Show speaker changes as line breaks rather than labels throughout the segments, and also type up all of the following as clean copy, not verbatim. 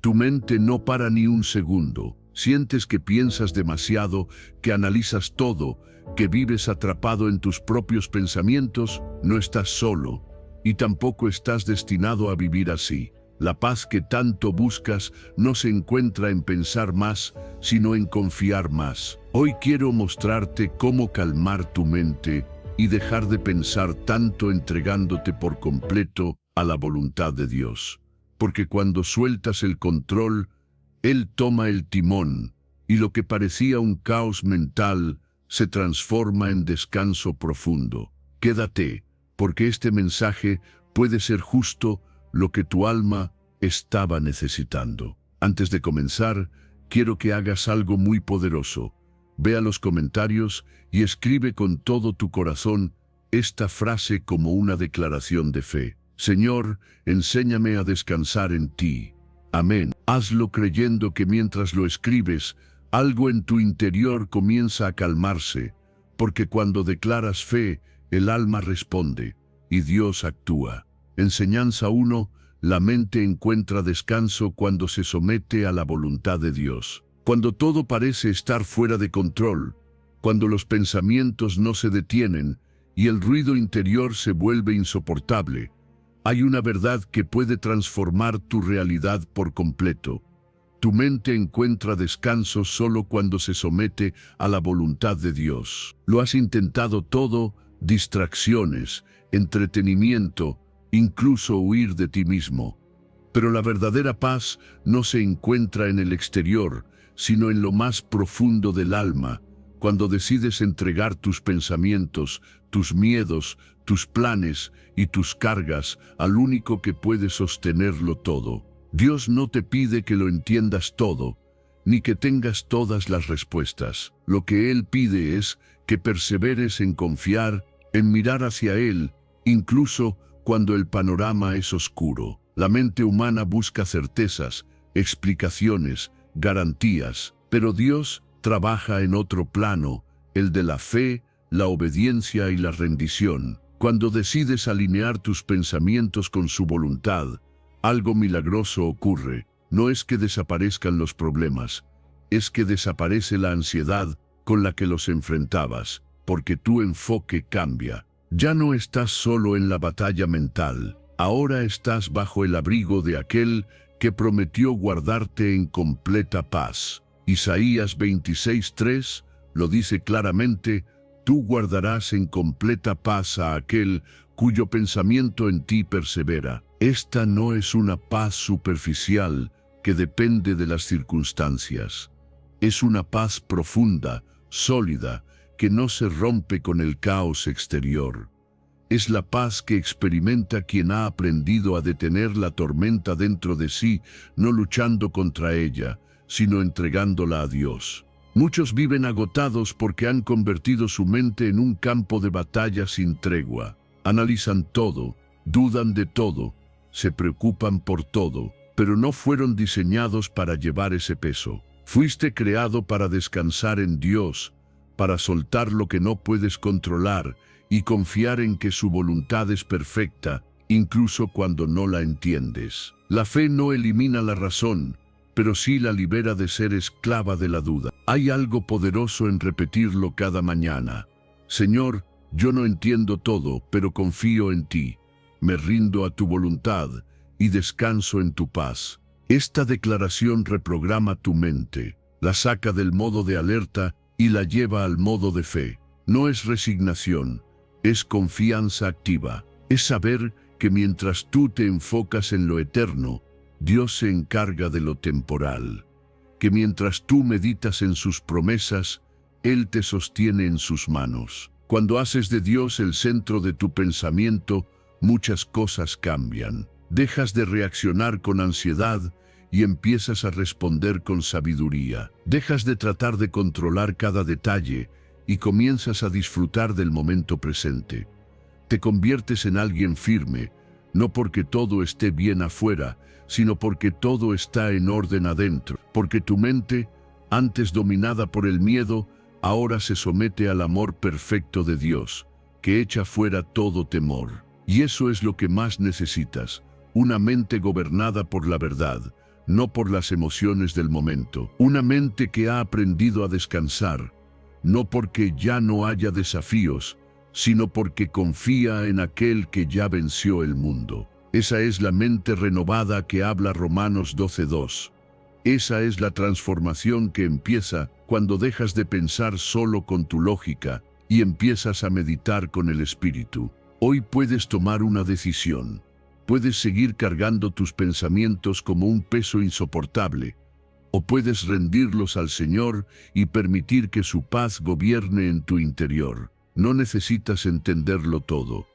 Tu mente no para ni un segundo. Sientes que piensas demasiado, que analizas todo, que vives atrapado en tus propios pensamientos. No estás solo, y tampoco estás destinado a vivir así. La paz que tanto buscas no se encuentra en pensar más, sino en confiar más. Hoy quiero mostrarte cómo calmar tu mente y dejar de pensar tanto, entregándote por completo a la voluntad de Dios. Porque cuando sueltas el control, Él toma el timón, y lo que parecía un caos mental se transforma en descanso profundo. Quédate, porque este mensaje puede ser justo lo que tu alma estaba necesitando. Antes de comenzar, quiero que hagas algo muy poderoso. Ve a los comentarios y escribe con todo tu corazón esta frase como una declaración de fe. Señor, enséñame a descansar en ti. Amén. Hazlo creyendo que mientras lo escribes, algo en tu interior comienza a calmarse, porque cuando declaras fe, el alma responde y Dios actúa. Enseñanza 1. La mente encuentra descanso cuando se somete a la voluntad de Dios. Cuando todo parece estar fuera de control, cuando los pensamientos no se detienen y el ruido interior se vuelve insoportable, hay una verdad que puede transformar tu realidad por completo. Tu mente encuentra descanso solo cuando se somete a la voluntad de Dios. Lo has intentado todo: distracciones, entretenimiento, incluso huir de ti mismo. Pero la verdadera paz no se encuentra en el exterior, sino en lo más profundo del alma, cuando decides entregar tus pensamientos, tus miedos, tus planes y tus cargas al único que puede sostenerlo todo. Dios no te pide que lo entiendas todo, ni que tengas todas las respuestas. Lo que Él pide es que perseveres en confiar, en mirar hacia Él, incluso cuando el panorama es oscuro. La mente humana busca certezas, explicaciones, garantías, pero Dios trabaja en otro plano, el de la fe, la obediencia y la rendición. Cuando decides alinear tus pensamientos con su voluntad, algo milagroso ocurre. No es que desaparezcan los problemas, es que desaparece la ansiedad con la que los enfrentabas, porque tu enfoque cambia. Ya no estás solo en la batalla mental, ahora estás bajo el abrigo de aquel que prometió guardarte en completa paz. Isaías 26:3 lo dice claramente: tú guardarás en completa paz a aquel cuyo pensamiento en ti persevera. Esta no es una paz superficial que depende de las circunstancias. Es una paz profunda, sólida, que no se rompe con el caos exterior. Es la paz que experimenta quien ha aprendido a detener la tormenta dentro de sí, no luchando contra ella, sino entregándola a Dios. Muchos viven agotados porque han convertido su mente en un campo de batalla sin tregua. Analizan todo, dudan de todo, se preocupan por todo, pero no fueron diseñados para llevar ese peso. Fuiste creado para descansar en Dios, para soltar lo que no puedes controlar y confiar en que su voluntad es perfecta, incluso cuando no la entiendes. La fe no elimina la razón, pero sí la libera de ser esclava de la duda. Hay algo poderoso en repetirlo cada mañana. Señor, yo no entiendo todo, pero confío en ti. Me rindo a tu voluntad y descanso en tu paz. Esta declaración reprograma tu mente, la saca del modo de alerta y la lleva al modo de fe. No es resignación, es confianza activa. Es saber que mientras tú te enfocas en lo eterno, Dios se encarga de lo temporal. Que mientras tú meditas en sus promesas, Él te sostiene en sus manos. Cuando haces de Dios el centro de tu pensamiento, muchas cosas cambian. Dejas de reaccionar con ansiedad y empiezas a responder con sabiduría. Dejas de tratar de controlar cada detalle y comienzas a disfrutar del momento presente. Te conviertes en alguien firme, no porque todo esté bien afuera, sino porque todo está en orden adentro. Porque tu mente, antes dominada por el miedo, ahora se somete al amor perfecto de Dios, que echa fuera todo temor. Y eso es lo que más necesitas, una mente gobernada por la verdad, no por las emociones del momento. Una mente que ha aprendido a descansar, no porque ya no haya desafíos, sino porque confía en aquel que ya venció el mundo. Esa es la mente renovada que habla Romanos 12:2. Esa es la transformación que empieza cuando dejas de pensar solo con tu lógica y empiezas a meditar con el Espíritu. Hoy puedes tomar una decisión. Puedes seguir cargando tus pensamientos como un peso insoportable, o puedes rendirlos al Señor y permitir que su paz gobierne en tu interior. No necesitas entenderlo todo.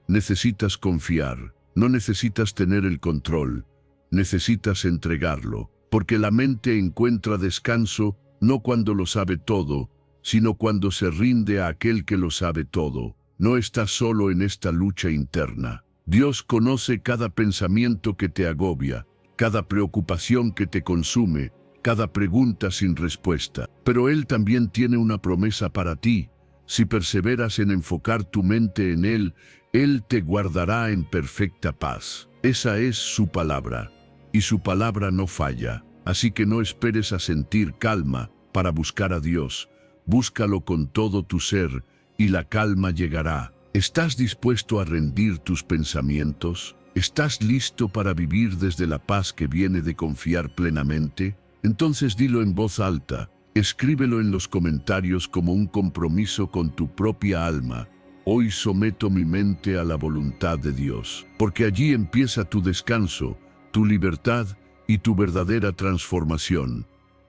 Necesitas confiar. No necesitas tener el control. Necesitas entregarlo, porque la mente encuentra descanso no cuando lo sabe todo, sino cuando se rinde a aquel que lo sabe todo. No estás solo en esta lucha interna. Dios conoce cada pensamiento que te agobia, cada preocupación que te consume, cada pregunta sin respuesta. Pero Él también tiene una promesa para ti. Si perseveras en enfocar tu mente en Él, Él te guardará en perfecta paz. Esa es su palabra, y su palabra no falla. Así que no esperes a sentir calma para buscar a Dios. Búscalo con todo tu ser, y la calma llegará. ¿Estás dispuesto a rendir tus pensamientos? ¿Estás listo para vivir desde la paz que viene de confiar plenamente? Entonces dilo en voz alta, escríbelo en los comentarios como un compromiso con tu propia alma. Hoy someto mi mente a la voluntad de Dios, porque allí empieza tu descanso, tu libertad y tu verdadera transformación.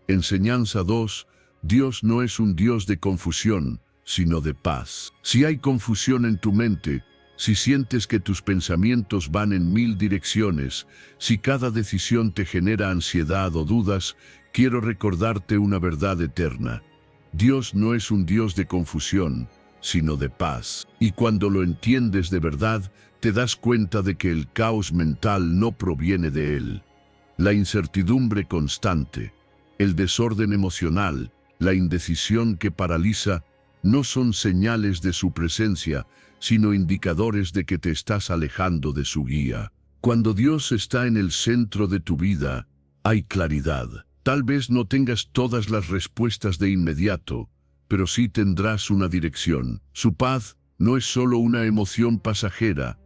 Enseñanza 2. Dios no es un Dios de confusión, sino de paz. Si hay confusión en tu mente, si sientes que tus pensamientos van en 1000 direcciones, si cada decisión te genera ansiedad o dudas, quiero recordarte una verdad eterna. Dios no es un Dios de confusión, sino de paz. Y cuando lo entiendes de verdad, te das cuenta de que el caos mental no proviene de Él. La incertidumbre constante, el desorden emocional, la indecisión que paraliza, no son señales de su presencia, sino indicadores de que te estás alejando de su guía. Cuando Dios está en el centro de tu vida, hay claridad. Tal vez no tengas todas las respuestas de inmediato, pero sí tendrás una dirección. Su paz no es solo una emoción pasajera,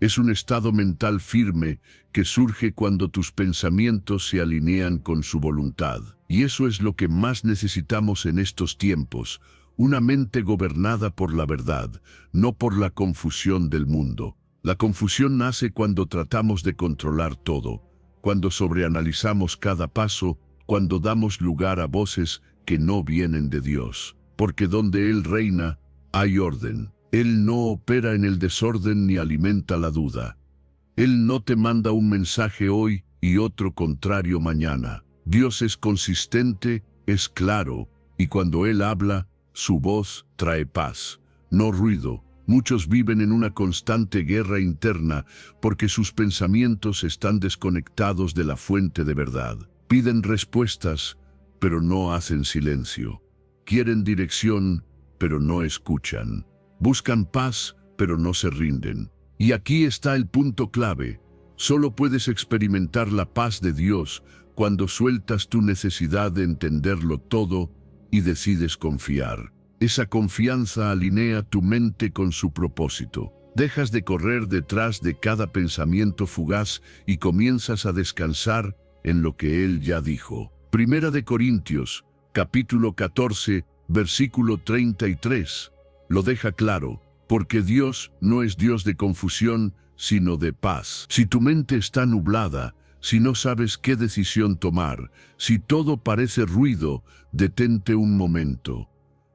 es un estado mental firme que surge cuando tus pensamientos se alinean con su voluntad. Y eso es lo que más necesitamos en estos tiempos, una mente gobernada por la verdad, no por la confusión del mundo. La confusión nace cuando tratamos de controlar todo, cuando sobreanalizamos cada paso, cuando damos lugar a voces que no vienen de Dios. Porque donde Él reina, hay orden. Él no opera en el desorden ni alimenta la duda. Él no te manda un mensaje hoy y otro contrario mañana. Dios es consistente, es claro, y cuando Él habla, su voz trae paz, no ruido. Muchos viven en una constante guerra interna porque sus pensamientos están desconectados de la fuente de verdad. Piden respuestas, pero no hacen silencio. Quieren dirección, pero no escuchan. Buscan paz, pero no se rinden. Y aquí está el punto clave. Solo puedes experimentar la paz de Dios cuando sueltas tu necesidad de entenderlo todo y decides confiar. Esa confianza alinea tu mente con su propósito. Dejas de correr detrás de cada pensamiento fugaz y comienzas a descansar en lo que Él ya dijo. Primera de Corintios, capítulo 14, versículo 33, lo deja claro, porque Dios no es Dios de confusión, sino de paz. Si tu mente está nublada, si no sabes qué decisión tomar, si todo parece ruido, detente un momento.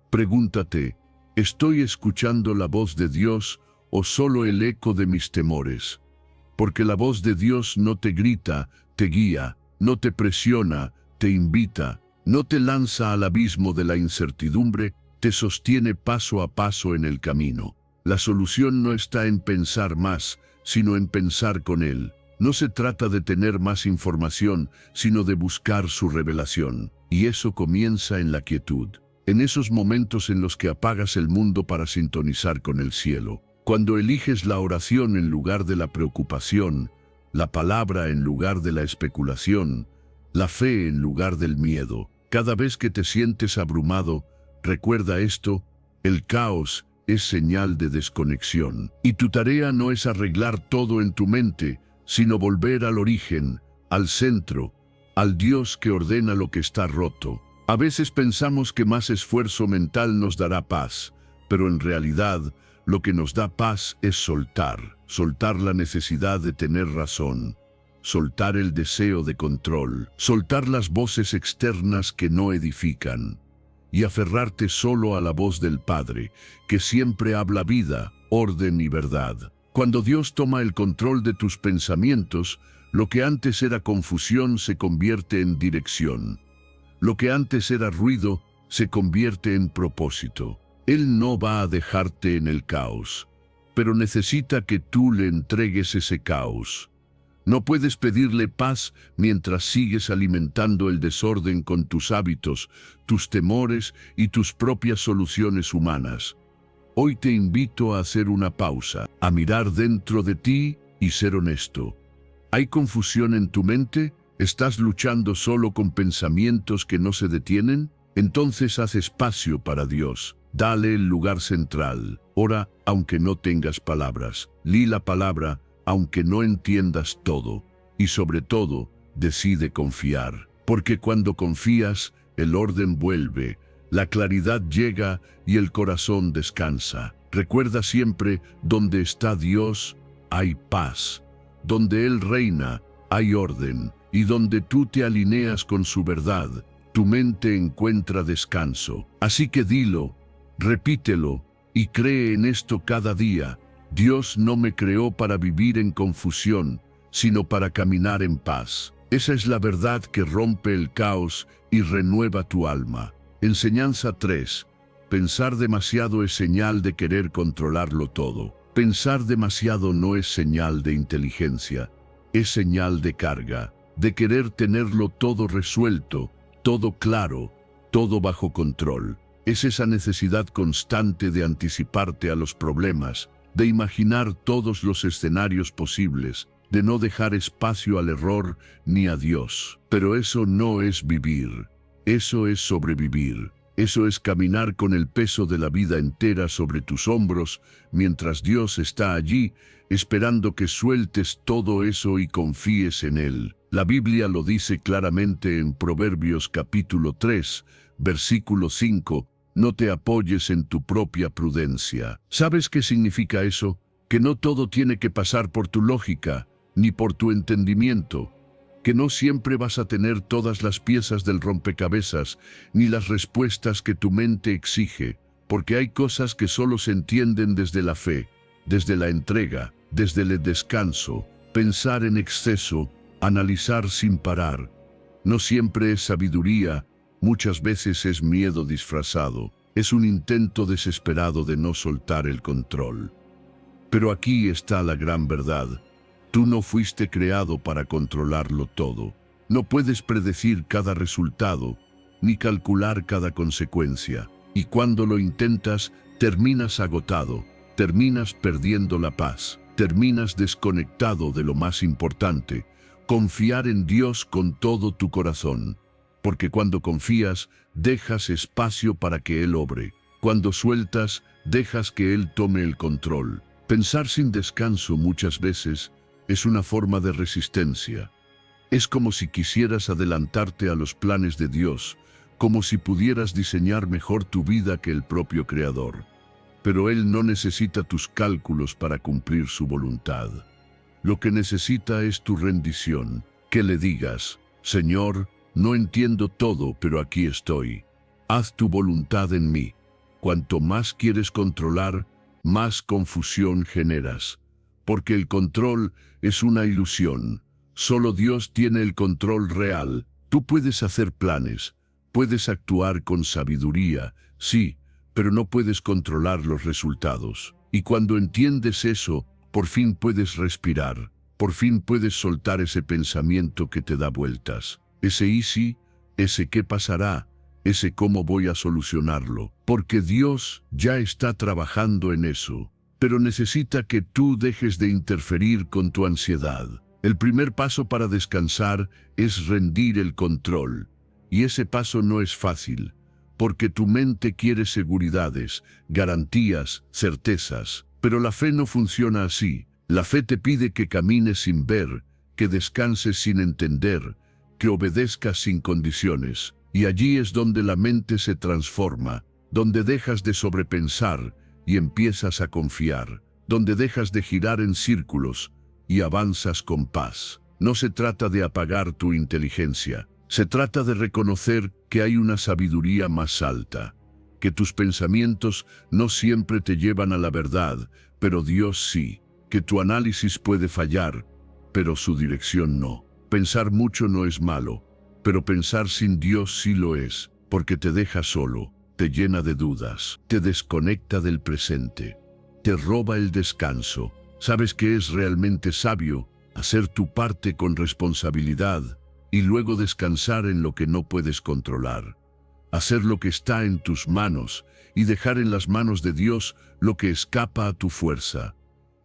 Pregúntate, ¿estoy escuchando la voz de Dios o solo el eco de mis temores? Porque la voz de Dios no te grita, te guía, no te presiona, te invita, no te lanza al abismo de la incertidumbre, te sostiene paso a paso en el camino. La solución no está en pensar más, sino en pensar con Él. No se trata de tener más información, sino de buscar su revelación. Y eso comienza en la quietud. En esos momentos en los que apagas el mundo para sintonizar con el cielo. Cuando eliges la oración en lugar de la preocupación, la palabra en lugar de la especulación, la fe en lugar del miedo. Cada vez que te sientes abrumado, recuerda esto: el caos es señal de desconexión. Y tu tarea no es arreglar todo en tu mente, sino volver al origen, al centro, al Dios que ordena lo que está roto. A veces pensamos que más esfuerzo mental nos dará paz, pero en realidad lo que nos da paz es soltar la necesidad de tener razón, soltar el deseo de control, soltar las voces externas que no edifican, y aferrarte solo a la voz del Padre, que siempre habla vida, orden y verdad. Cuando Dios toma el control de tus pensamientos, lo que antes era confusión se convierte en dirección. Lo que antes era ruido se convierte en propósito. Él no va a dejarte en el caos, pero necesita que tú le entregues ese caos. No puedes pedirle paz mientras sigues alimentando el desorden con tus hábitos, tus temores y tus propias soluciones humanas. Hoy te invito a hacer una pausa, a mirar dentro de ti y ser honesto. ¿Hay confusión en tu mente? ¿Estás luchando solo con pensamientos que no se detienen? Entonces haz espacio para Dios. Dale el lugar central. Ora aunque no tengas palabras. Lee la palabra aunque no entiendas todo. Y sobre todo, decide confiar. Porque cuando confías, el orden vuelve, la claridad llega y el corazón descansa. Recuerda siempre: donde está Dios, hay paz. Donde Él reina, hay orden. Y donde tú te alineas con su verdad, tu mente encuentra descanso. Así que dilo, repítelo y cree en esto cada día: Dios no me creó para vivir en confusión, sino para caminar en paz. Esa es la verdad que rompe el caos y renueva tu alma. Enseñanza 3. Pensar demasiado es señal de querer controlarlo todo. Pensar demasiado no es señal de inteligencia, es señal de carga, de querer tenerlo todo resuelto, todo claro, todo bajo control. Es esa necesidad constante de anticiparte a los problemas, de imaginar todos los escenarios posibles, de no dejar espacio al error ni a Dios. Pero eso no es vivir, eso es sobrevivir. Eso es caminar con el peso de la vida entera sobre tus hombros, mientras Dios está allí, esperando que sueltes todo eso y confíes en Él. La Biblia lo dice claramente en Proverbios capítulo 3, versículo 5, no te apoyes en tu propia prudencia. ¿Sabes qué significa eso? Que no todo tiene que pasar por tu lógica, ni por tu entendimiento. Que no siempre vas a tener todas las piezas del rompecabezas, ni las respuestas que tu mente exige, porque hay cosas que solo se entienden desde la fe, desde la entrega, desde el descanso. Pensar en exceso, analizar sin parar, no siempre es sabiduría, muchas veces es miedo disfrazado, es un intento desesperado de no soltar el control. Pero aquí está la gran verdad. Tú no fuiste creado para controlarlo todo. No puedes predecir cada resultado, ni calcular cada consecuencia. Y cuando lo intentas, terminas agotado, terminas perdiendo la paz, terminas desconectado de lo más importante: confiar en Dios con todo tu corazón. Porque cuando confías, dejas espacio para que Él obre. Cuando sueltas, dejas que Él tome el control. Pensar sin descanso muchas veces es una forma de resistencia. Es como si quisieras adelantarte a los planes de Dios, como si pudieras diseñar mejor tu vida que el propio Creador. Pero Él no necesita tus cálculos para cumplir su voluntad. Lo que necesita es tu rendición, que le digas: Señor, no entiendo todo, pero aquí estoy. Haz tu voluntad en mí. Cuanto más quieres controlar, más confusión generas. Porque el control es una ilusión. Solo Dios tiene el control real. Tú puedes hacer planes, puedes actuar con sabiduría, sí, pero no puedes controlar los resultados. Y cuando entiendes eso, por fin puedes respirar, por fin puedes soltar ese pensamiento que te da vueltas. Ese ¿y si?, ese ¿qué pasará?, ese ¿cómo voy a solucionarlo? Porque Dios ya está trabajando en eso. Pero necesita que tú dejes de interferir con tu ansiedad. El primer paso para descansar es rendir el control. Y ese paso no es fácil, porque tu mente quiere seguridades, garantías, certezas. Pero la fe no funciona así. La fe te pide que camines sin ver, que descanses sin entender, que obedezcas sin condiciones. Y allí es donde la mente se transforma, donde dejas de sobrepensar y empiezas a confiar, donde dejas de girar en círculos y avanzas con paz. No se trata de apagar tu inteligencia, se trata de reconocer que hay una sabiduría más alta, que tus pensamientos no siempre te llevan a la verdad, pero Dios sí, que tu análisis puede fallar, pero su dirección no. Pensar mucho no es malo, pero pensar sin Dios sí lo es, porque te deja solo, te llena de dudas, te desconecta del presente, te roba el descanso. ¿Sabes qué es realmente sabio? Hacer tu parte con responsabilidad y luego descansar en lo que no puedes controlar. Hacer lo que está en tus manos y dejar en las manos de Dios lo que escapa a tu fuerza.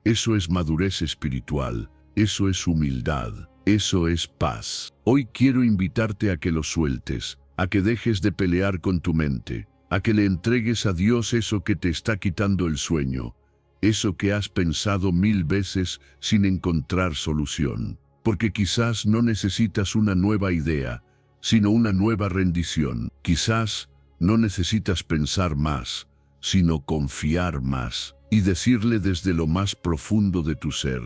Eso es madurez espiritual, eso es humildad, eso es paz. Hoy quiero invitarte a que lo sueltes, a que dejes de pelear con tu mente, a que le entregues a Dios eso que te está quitando el sueño, eso que has pensado 1000 veces sin encontrar solución. Porque quizás no necesitas una nueva idea, sino una nueva rendición. Quizás no necesitas pensar más, sino confiar más y decirle desde lo más profundo de tu ser: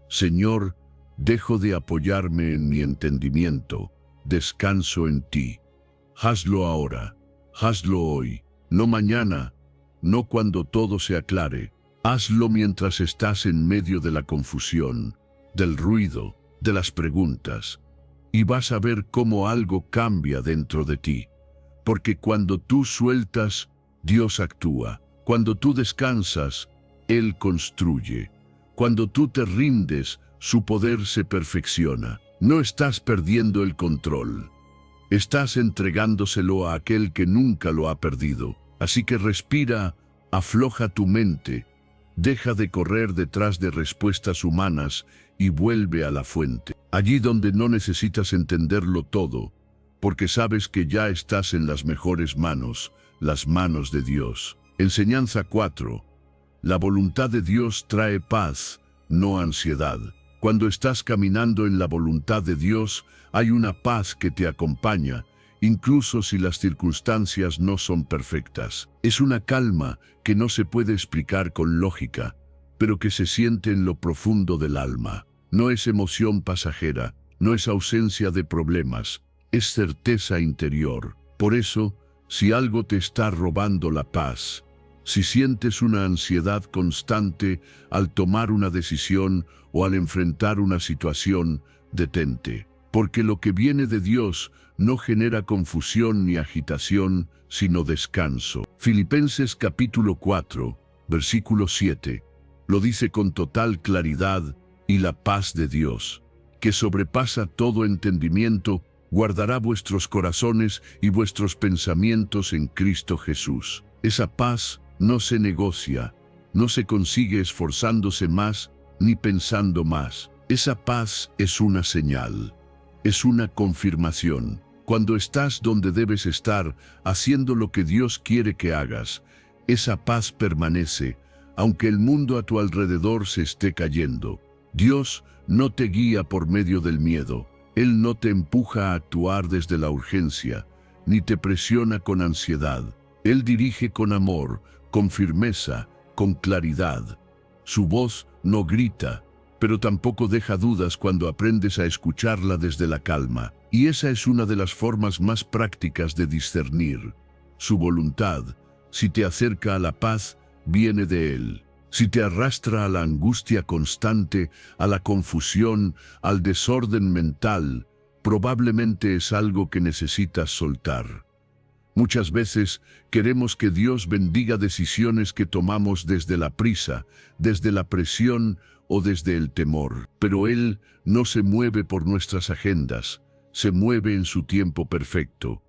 Señor, dejo de apoyarme en mi entendimiento, descanso en ti. Hazlo ahora, hazlo hoy, no mañana, no cuando todo se aclare. Hazlo mientras estás en medio de la confusión, del ruido, de las preguntas, y vas a ver cómo algo cambia dentro de ti. Porque cuando tú sueltas, Dios actúa. Cuando tú descansas, Él construye. Cuando tú te rindes, su poder se perfecciona. No estás perdiendo el control. Estás entregándoselo a aquel que nunca lo ha perdido. Así que respira, afloja tu mente, deja de correr detrás de respuestas humanas y vuelve a la fuente. Allí donde no necesitas entenderlo todo, porque sabes que ya estás en las mejores manos, las manos de Dios. Enseñanza 4. La voluntad de Dios trae paz, no ansiedad. Cuando estás caminando en la voluntad de Dios, hay una paz que te acompaña, incluso si las circunstancias no son perfectas. Es una calma que no se puede explicar con lógica, pero que se siente en lo profundo del alma. No es emoción pasajera, no es ausencia de problemas, es certeza interior. Por eso, si algo te está robando la paz, si sientes una ansiedad constante al tomar una decisión o al enfrentar una situación, detente. Porque lo que viene de Dios no genera confusión ni agitación, sino descanso. Filipenses capítulo 4, versículo 7, lo dice con total claridad: y la paz de Dios, que sobrepasa todo entendimiento, guardará vuestros corazones y vuestros pensamientos en Cristo Jesús. Esa paz no se negocia, no se consigue esforzándose más ni pensando más. Esa paz es una señal, es una confirmación. Cuando estás donde debes estar, haciendo lo que Dios quiere que hagas, esa paz permanece, aunque el mundo a tu alrededor se esté cayendo. Dios no te guía por medio del miedo. Él no te empuja a actuar desde la urgencia, ni te presiona con ansiedad. Él dirige con amor, con firmeza, con claridad. Su voz no grita, pero tampoco deja dudas cuando aprendes a escucharla desde la calma. Y esa es una de las formas más prácticas de discernir. Su voluntad, si te acerca a la paz, viene de Él. Si te arrastra a la angustia constante, a la confusión, al desorden mental, probablemente es algo que necesitas soltar. Muchas veces queremos que Dios bendiga decisiones que tomamos desde la prisa, desde la presión o desde el temor. Pero Él no se mueve por nuestras agendas, se mueve en su tiempo perfecto.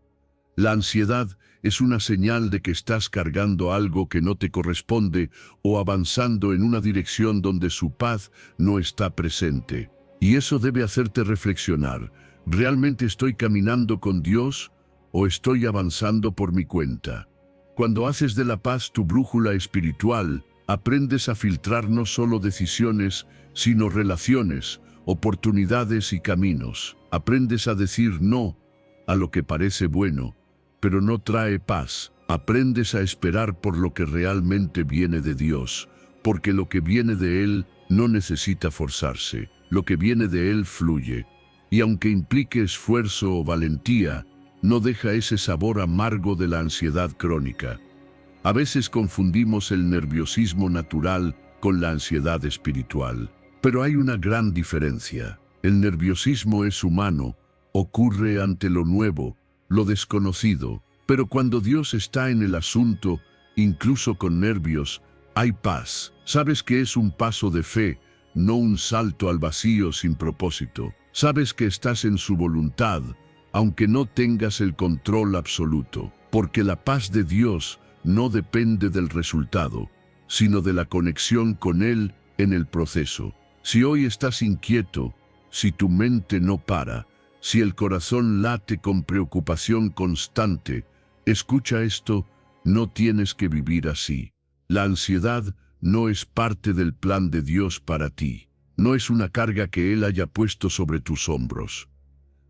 La ansiedad es una señal de que estás cargando algo que no te corresponde o avanzando en una dirección donde su paz no está presente. Y eso debe hacerte reflexionar. ¿Realmente estoy caminando con Dios o estoy avanzando por mi cuenta? Cuando haces de la paz tu brújula espiritual, aprendes a filtrar no solo decisiones, sino relaciones, oportunidades y caminos. Aprendes a decir no a lo que parece bueno, pero no trae paz. Aprendes a esperar por lo que realmente viene de Dios, porque lo que viene de Él no necesita forzarse. Lo que viene de Él fluye, y aunque implique esfuerzo o valentía, no deja ese sabor amargo de la ansiedad crónica. A veces confundimos el nerviosismo natural con la ansiedad espiritual, pero hay una gran diferencia. El nerviosismo es humano, ocurre ante lo nuevo, lo desconocido, pero cuando Dios está en el asunto, incluso con nervios, hay paz. Sabes que es un paso de fe, no un salto al vacío sin propósito. Sabes que estás en su voluntad, aunque no tengas el control absoluto, porque la paz de Dios no depende del resultado, sino de la conexión con Él en el proceso. Si hoy estás inquieto, si tu mente no para, si el corazón late con preocupación constante, escucha esto, no tienes que vivir así. La ansiedad no es parte del plan de Dios para ti. No es una carga que Él haya puesto sobre tus hombros.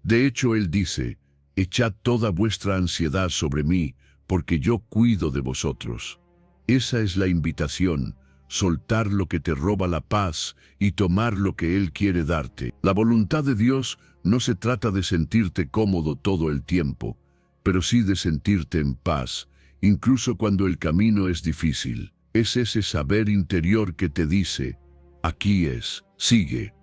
De hecho, Él dice, «Echad toda vuestra ansiedad sobre mí, porque yo cuido de vosotros». Esa es la invitación, soltar lo que te roba la paz y tomar lo que Él quiere darte. La voluntad de Dios no se trata de sentirte cómodo todo el tiempo, pero sí de sentirte en paz, incluso cuando el camino es difícil. Es ese saber interior que te dice, aquí es, sigue,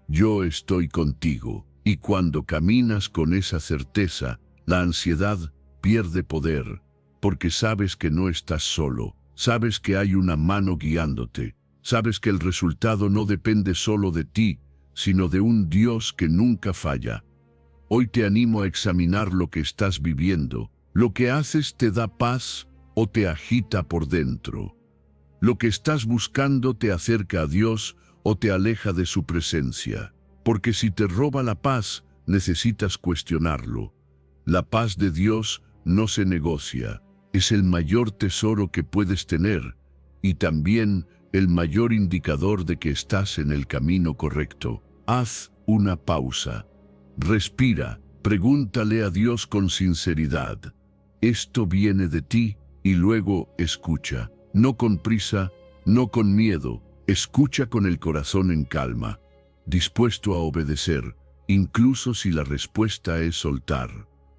yo estoy contigo. Y cuando caminas con esa certeza, la ansiedad pierde poder, porque sabes que no estás solo, sabes que hay una mano guiándote, sabes que el resultado no depende solo de ti, sino de un Dios que nunca falla. Hoy te animo a examinar lo que estás viviendo. ¿Lo que haces te da paz o te agita por dentro? ¿Lo que estás buscando te acerca a Dios o te aleja de su presencia? Porque si te roba la paz, necesitas cuestionarlo. La paz de Dios no se negocia. Es el mayor tesoro que puedes tener y también el mayor indicador de que estás en el camino correcto. Haz una pausa. Respira. Pregúntale a Dios con sinceridad. Esto viene de ti y luego escucha. No con prisa, no con miedo. Escucha con el corazón en calma, dispuesto a obedecer, incluso si la respuesta es soltar.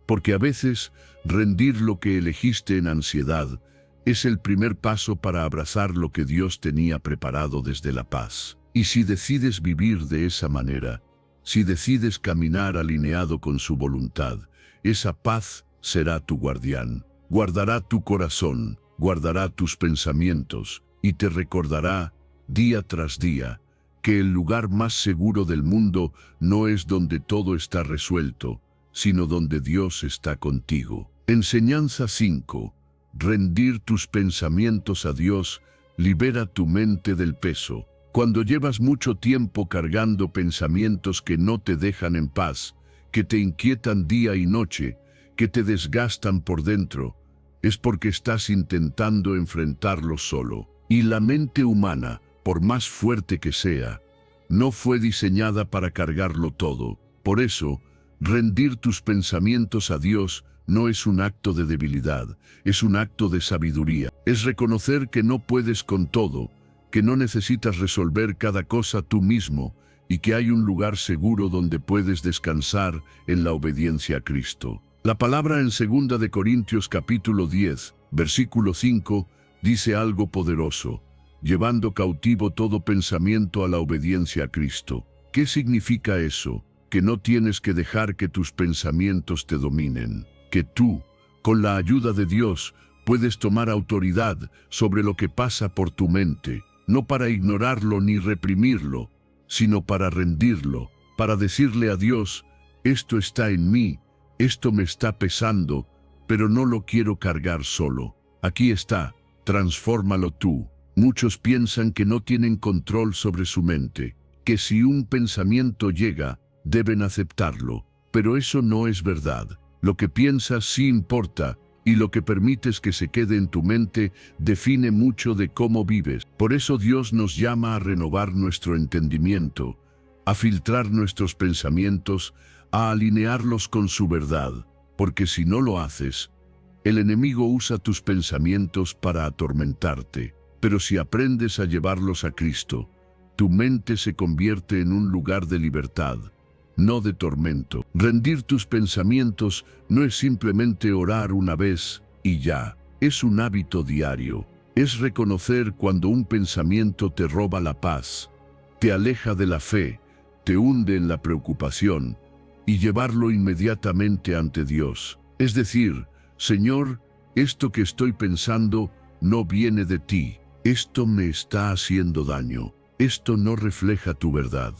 Porque a veces, rendir lo que elegiste en ansiedad es el primer paso para abrazar lo que Dios tenía preparado desde la paz. Y si decides vivir de esa manera, si decides caminar alineado con su voluntad, esa paz será tu guardián. Guardará tu corazón, guardará tus pensamientos y te recordará, día tras día, que el lugar más seguro del mundo no es donde todo está resuelto, sino donde Dios está contigo. Enseñanza 5. Rendir tus pensamientos a Dios libera tu mente del peso. Cuando llevas mucho tiempo cargando pensamientos que no te dejan en paz, que te inquietan día y noche, que te desgastan por dentro, es porque estás intentando enfrentarlos solo. Y la mente humana, por más fuerte que sea, no fue diseñada para cargarlo todo. Por eso, rendir tus pensamientos a Dios no es un acto de debilidad, es un acto de sabiduría. Es reconocer que no puedes con todo, que no necesitas resolver cada cosa tú mismo y que hay un lugar seguro donde puedes descansar en la obediencia a Cristo. La palabra en 2 de Corintios capítulo 10, versículo 5, dice algo poderoso: llevando cautivo todo pensamiento a la obediencia a Cristo. ¿Qué significa eso? Que no tienes que dejar que tus pensamientos te dominen, que tú, con la ayuda de Dios, puedes tomar autoridad sobre lo que pasa por tu mente, no para ignorarlo ni reprimirlo, sino para rendirlo, para decirle a Dios: esto está en mí, esto me está pesando, pero no lo quiero cargar solo. Aquí está, transfórmalo tú. Muchos piensan que no tienen control sobre su mente, que si un pensamiento llega, deben aceptarlo. Pero eso no es verdad. Lo que piensas sí importa, y lo que permites que se quede en tu mente define mucho de cómo vives. Por eso Dios nos llama a renovar nuestro entendimiento, a filtrar nuestros pensamientos, a alinearlos con su verdad, porque si no lo haces, el enemigo usa tus pensamientos para atormentarte. Pero si aprendes a llevarlos a Cristo, tu mente se convierte en un lugar de libertad, no de tormento. Rendir tus pensamientos no es simplemente orar una vez y ya. Es un hábito diario. Es reconocer cuando un pensamiento te roba la paz, te aleja de la fe, te hunde en la preocupación, y llevarlo inmediatamente ante Dios. Es decir, Señor, esto que estoy pensando no viene de ti. Esto me está haciendo daño. Esto no refleja tu verdad.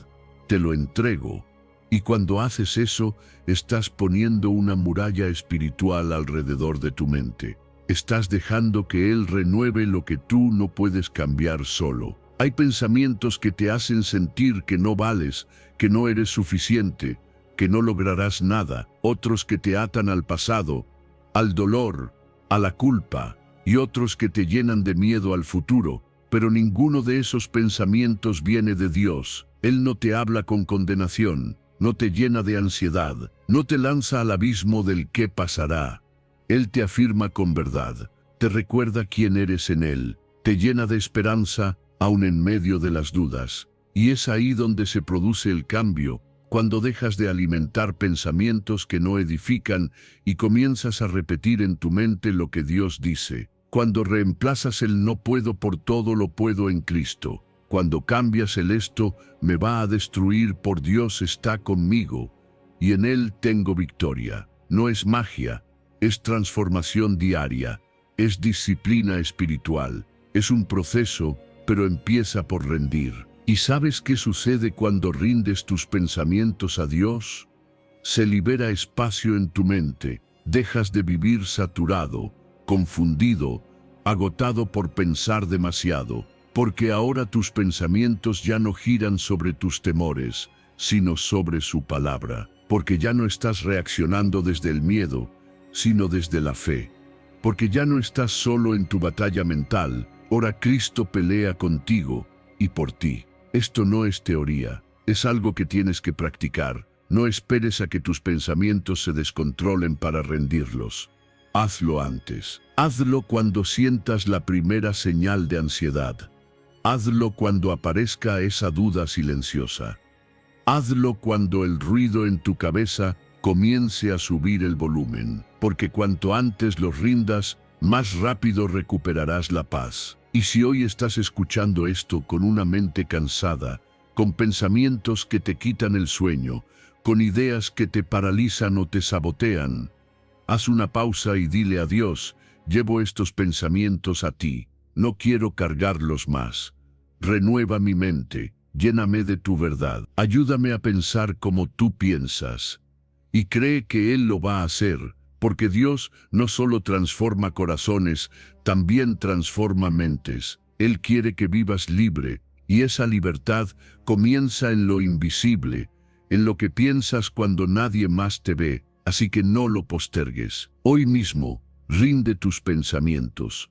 Te lo entrego. Y cuando haces eso, estás poniendo una muralla espiritual alrededor de tu mente. Estás dejando que Él renueve lo que tú no puedes cambiar solo. Hay pensamientos que te hacen sentir que no vales, que no eres suficiente, que no lograrás nada. Otros que te atan al pasado, al dolor, a la culpa, y otros que te llenan de miedo al futuro. Pero ninguno de esos pensamientos viene de Dios. Él no te habla con condenación, no te llena de ansiedad, no te lanza al abismo del qué pasará. Él te afirma con verdad, te recuerda quién eres en Él, te llena de esperanza, aun en medio de las dudas. Y es ahí donde se produce el cambio, cuando dejas de alimentar pensamientos que no edifican y comienzas a repetir en tu mente lo que Dios dice. Cuando reemplazas el no puedo por todo lo puedo en Cristo. Cuando cambias el esto me va a destruir por Dios está conmigo, y en Él tengo victoria. No es magia, es transformación diaria, es disciplina espiritual, es un proceso, pero empieza por rendir. ¿Y sabes qué sucede cuando rindes tus pensamientos a Dios? Se libera espacio en tu mente, dejas de vivir saturado, confundido, agotado por pensar demasiado, porque ahora tus pensamientos ya no giran sobre tus temores, sino sobre su palabra, porque ya no estás reaccionando desde el miedo, sino desde la fe, porque ya no estás solo en tu batalla mental, ahora Cristo pelea contigo y por ti. Esto no es teoría, es algo que tienes que practicar. No esperes a que tus pensamientos se descontrolen para rendirlos. Hazlo antes. Hazlo cuando sientas la primera señal de ansiedad. Hazlo cuando aparezca esa duda silenciosa. Hazlo cuando el ruido en tu cabeza comience a subir el volumen, porque cuanto antes los rindas, más rápido recuperarás la paz. Y si hoy estás escuchando esto con una mente cansada, con pensamientos que te quitan el sueño, con ideas que te paralizan o te sabotean, haz una pausa y dile a Dios, llevo estos pensamientos a ti, no quiero cargarlos más. Renueva mi mente, lléname de tu verdad, ayúdame a pensar como tú piensas. Y cree que Él lo va a hacer, porque Dios no solo transforma corazones, también transforma mentes. Él quiere que vivas libre, y esa libertad comienza en lo invisible, en lo que piensas cuando nadie más te ve, así que no lo postergues. Hoy mismo, rinde tus pensamientos.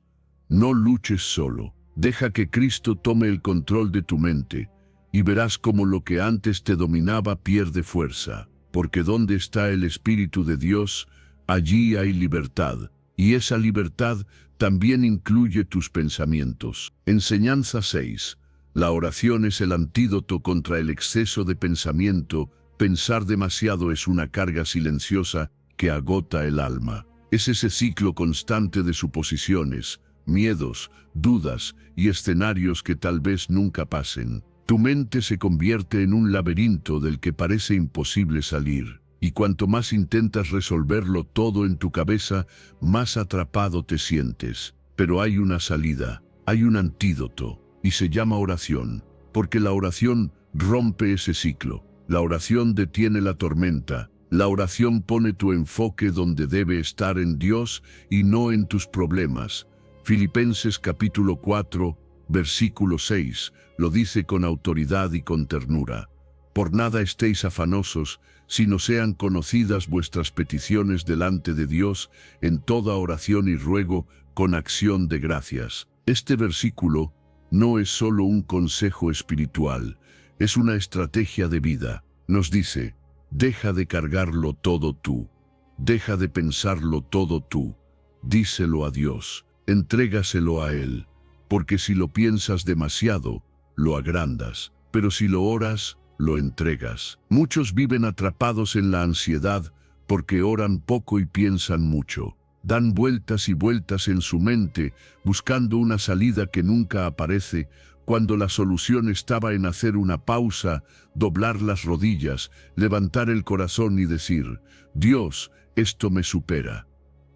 No luches solo. Deja que Cristo tome el control de tu mente, y verás cómo lo que antes te dominaba pierde fuerza. Porque donde está el Espíritu de Dios, allí hay libertad, y esa libertad también incluye tus pensamientos. Enseñanza 6. La oración es el antídoto contra el exceso de pensamiento. Pensar demasiado es una carga silenciosa que agota el alma. Es ese ciclo constante de suposiciones, miedos, dudas y escenarios que tal vez nunca pasen. Tu mente se convierte en un laberinto del que parece imposible salir, y cuanto más intentas resolverlo todo en tu cabeza, más atrapado te sientes. Pero hay una salida, hay un antídoto, y se llama oración, porque la oración rompe ese ciclo. La oración detiene la tormenta. La oración pone tu enfoque donde debe estar, en Dios y no en tus problemas. Filipenses capítulo 4, versículo 6, lo dice con autoridad y con ternura. Por nada estéis afanosos, sino sean conocidas vuestras peticiones delante de Dios en toda oración y ruego con acción de gracias. Este versículo no es solo un consejo espiritual, es una estrategia de vida. Nos dice, deja de cargarlo todo tú, deja de pensarlo todo tú, díselo a Dios, entrégaselo a Él, porque si lo piensas demasiado, lo agrandas, pero si lo oras, lo entregas. Muchos viven atrapados en la ansiedad porque oran poco y piensan mucho. Dan vueltas y vueltas en su mente buscando una salida que nunca aparece, cuando la solución estaba en hacer una pausa, doblar las rodillas, levantar el corazón y decir, Dios, esto me supera.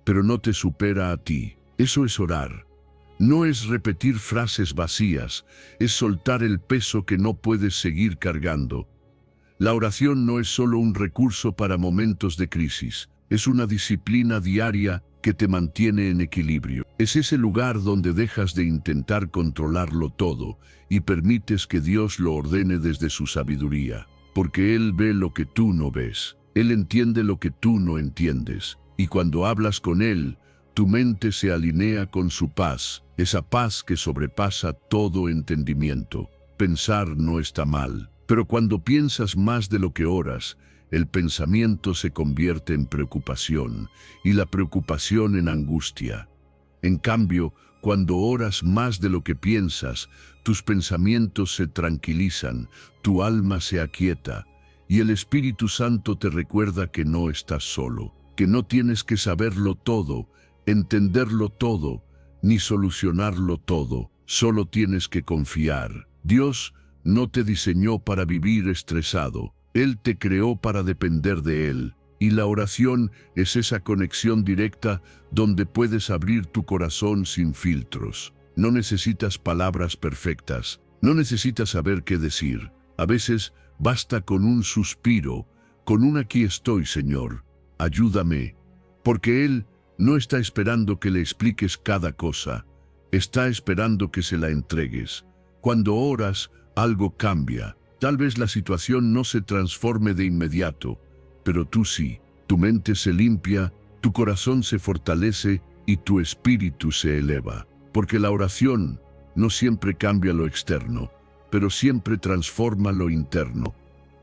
Pero no te supera a ti. Eso es orar. No es repetir frases vacías, es soltar el peso que no puedes seguir cargando. La oración no es solo un recurso para momentos de crisis, es una disciplina diaria que te mantiene en equilibrio. Es ese lugar donde dejas de intentar controlarlo todo y permites que Dios lo ordene desde su sabiduría, porque Él ve lo que tú no ves, Él entiende lo que tú no entiendes, y cuando hablas con Él, tu mente se alinea con su paz, esa paz que sobrepasa todo entendimiento. Pensar no está mal, pero cuando piensas más de lo que oras, el pensamiento se convierte en preocupación y la preocupación en angustia. En cambio, cuando oras más de lo que piensas, tus pensamientos se tranquilizan, tu alma se aquieta y el Espíritu Santo te recuerda que no estás solo, que no tienes que saberlo todo, entenderlo todo, ni solucionarlo todo, solo tienes que confiar. Dios no te diseñó para vivir estresado, Él te creó para depender de Él, y la oración es esa conexión directa donde puedes abrir tu corazón sin filtros. No necesitas palabras perfectas, no necesitas saber qué decir. A veces basta con un suspiro, con un aquí estoy, Señor, ayúdame, porque Él no está esperando que le expliques cada cosa, está esperando que se la entregues. Cuando oras, algo cambia. Tal vez la situación no se transforme de inmediato, pero tú sí. Tu mente se limpia, tu corazón se fortalece y tu espíritu se eleva. Porque la oración no siempre cambia lo externo, pero siempre transforma lo interno.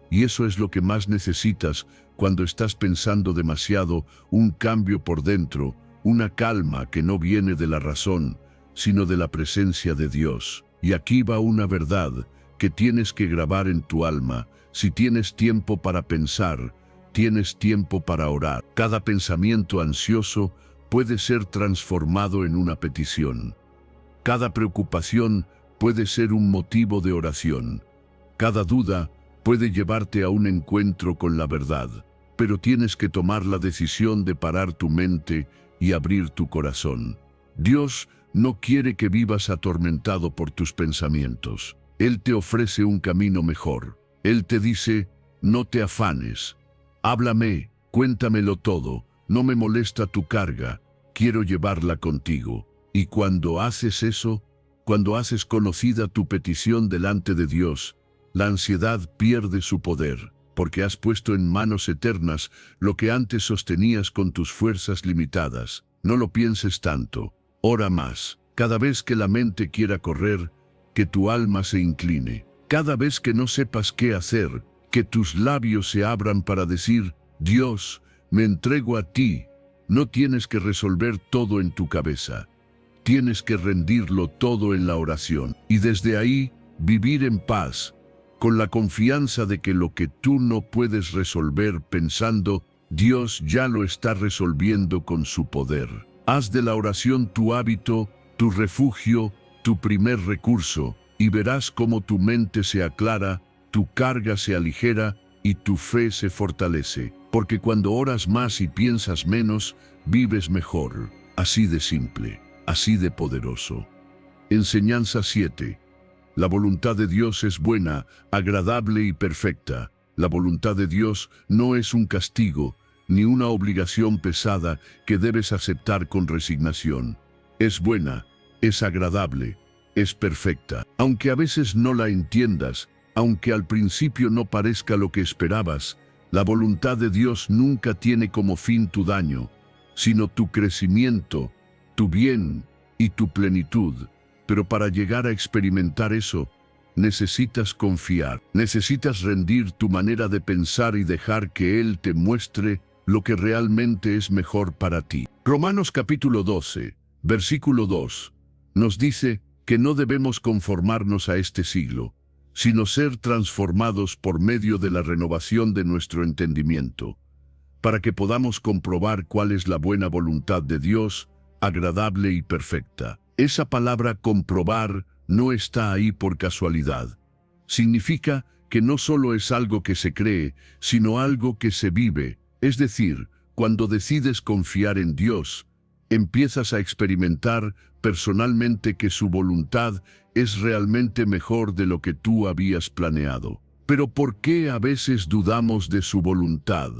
Y eso es lo que más necesitas cuando estás pensando demasiado, un cambio por dentro, una calma que no viene de la razón, sino de la presencia de Dios. Y aquí va una verdad que tienes que grabar en tu alma. Si tienes tiempo para pensar, tienes tiempo para orar. Cada pensamiento ansioso puede ser transformado en una petición. Cada preocupación puede ser un motivo de oración. Cada duda puede llevarte a un encuentro con la verdad, pero tienes que tomar la decisión de parar tu mente y abrir tu corazón. Dios no quiere que vivas atormentado por tus pensamientos. Él te ofrece un camino mejor. Él te dice, no te afanes. Háblame, cuéntamelo todo, no me molesta tu carga, quiero llevarla contigo. Y cuando haces eso, cuando haces conocida tu petición delante de Dios, la ansiedad pierde su poder, porque has puesto en manos eternas lo que antes sostenías con tus fuerzas limitadas. No lo pienses tanto, ora más. Cada vez que la mente quiera correr, que tu alma se incline. Cada vez que no sepas qué hacer, que tus labios se abran para decir, Dios, me entrego a ti. No tienes que resolver todo en tu cabeza. Tienes que rendirlo todo en la oración. Y desde ahí, vivir en paz, con la confianza de que lo que tú no puedes resolver pensando, Dios ya lo está resolviendo con su poder. Haz de la oración tu hábito, tu refugio, tu primer recurso, y verás cómo tu mente se aclara, tu carga se aligera y tu fe se fortalece. Porque cuando oras más y piensas menos, vives mejor. Así de simple, así de poderoso. Enseñanza 7. La voluntad de Dios es buena, agradable y perfecta. La voluntad de Dios no es un castigo, ni una obligación pesada que debes aceptar con resignación. Es buena, es agradable, es perfecta. Aunque a veces no la entiendas, aunque al principio no parezca lo que esperabas, la voluntad de Dios nunca tiene como fin tu daño, sino tu crecimiento, tu bien y tu plenitud. Pero para llegar a experimentar eso, necesitas confiar, necesitas rendir tu manera de pensar y dejar que Él te muestre lo que realmente es mejor para ti. Romanos capítulo 12, versículo 2, nos dice que no debemos conformarnos a este siglo, sino ser transformados por medio de la renovación de nuestro entendimiento, para que podamos comprobar cuál es la buena voluntad de Dios, agradable y perfecta. Esa palabra comprobar no está ahí por casualidad. Significa que no solo es algo que se cree, sino algo que se vive. Es decir, cuando decides confiar en Dios, empiezas a experimentar personalmente que su voluntad es realmente mejor de lo que tú habías planeado. Pero ¿por qué a veces dudamos de su voluntad?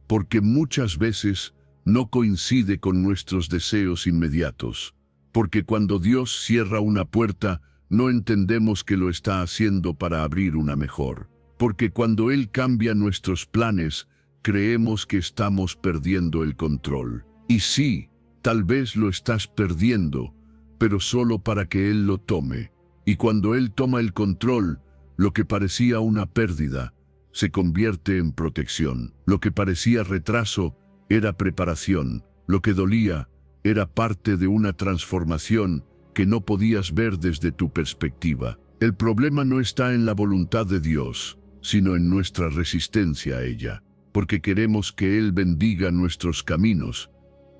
Porque muchas veces no coincide con nuestros deseos inmediatos. Porque cuando Dios cierra una puerta, no entendemos que lo está haciendo para abrir una mejor. Porque cuando Él cambia nuestros planes, creemos que estamos perdiendo el control. Y sí, tal vez lo estás perdiendo, pero solo para que Él lo tome. Y cuando Él toma el control, lo que parecía una pérdida se convierte en protección. Lo que parecía retraso era preparación. Lo que dolía era parte de una transformación que no podías ver desde tu perspectiva. El problema no está en la voluntad de Dios, sino en nuestra resistencia a ella, porque queremos que Él bendiga nuestros caminos,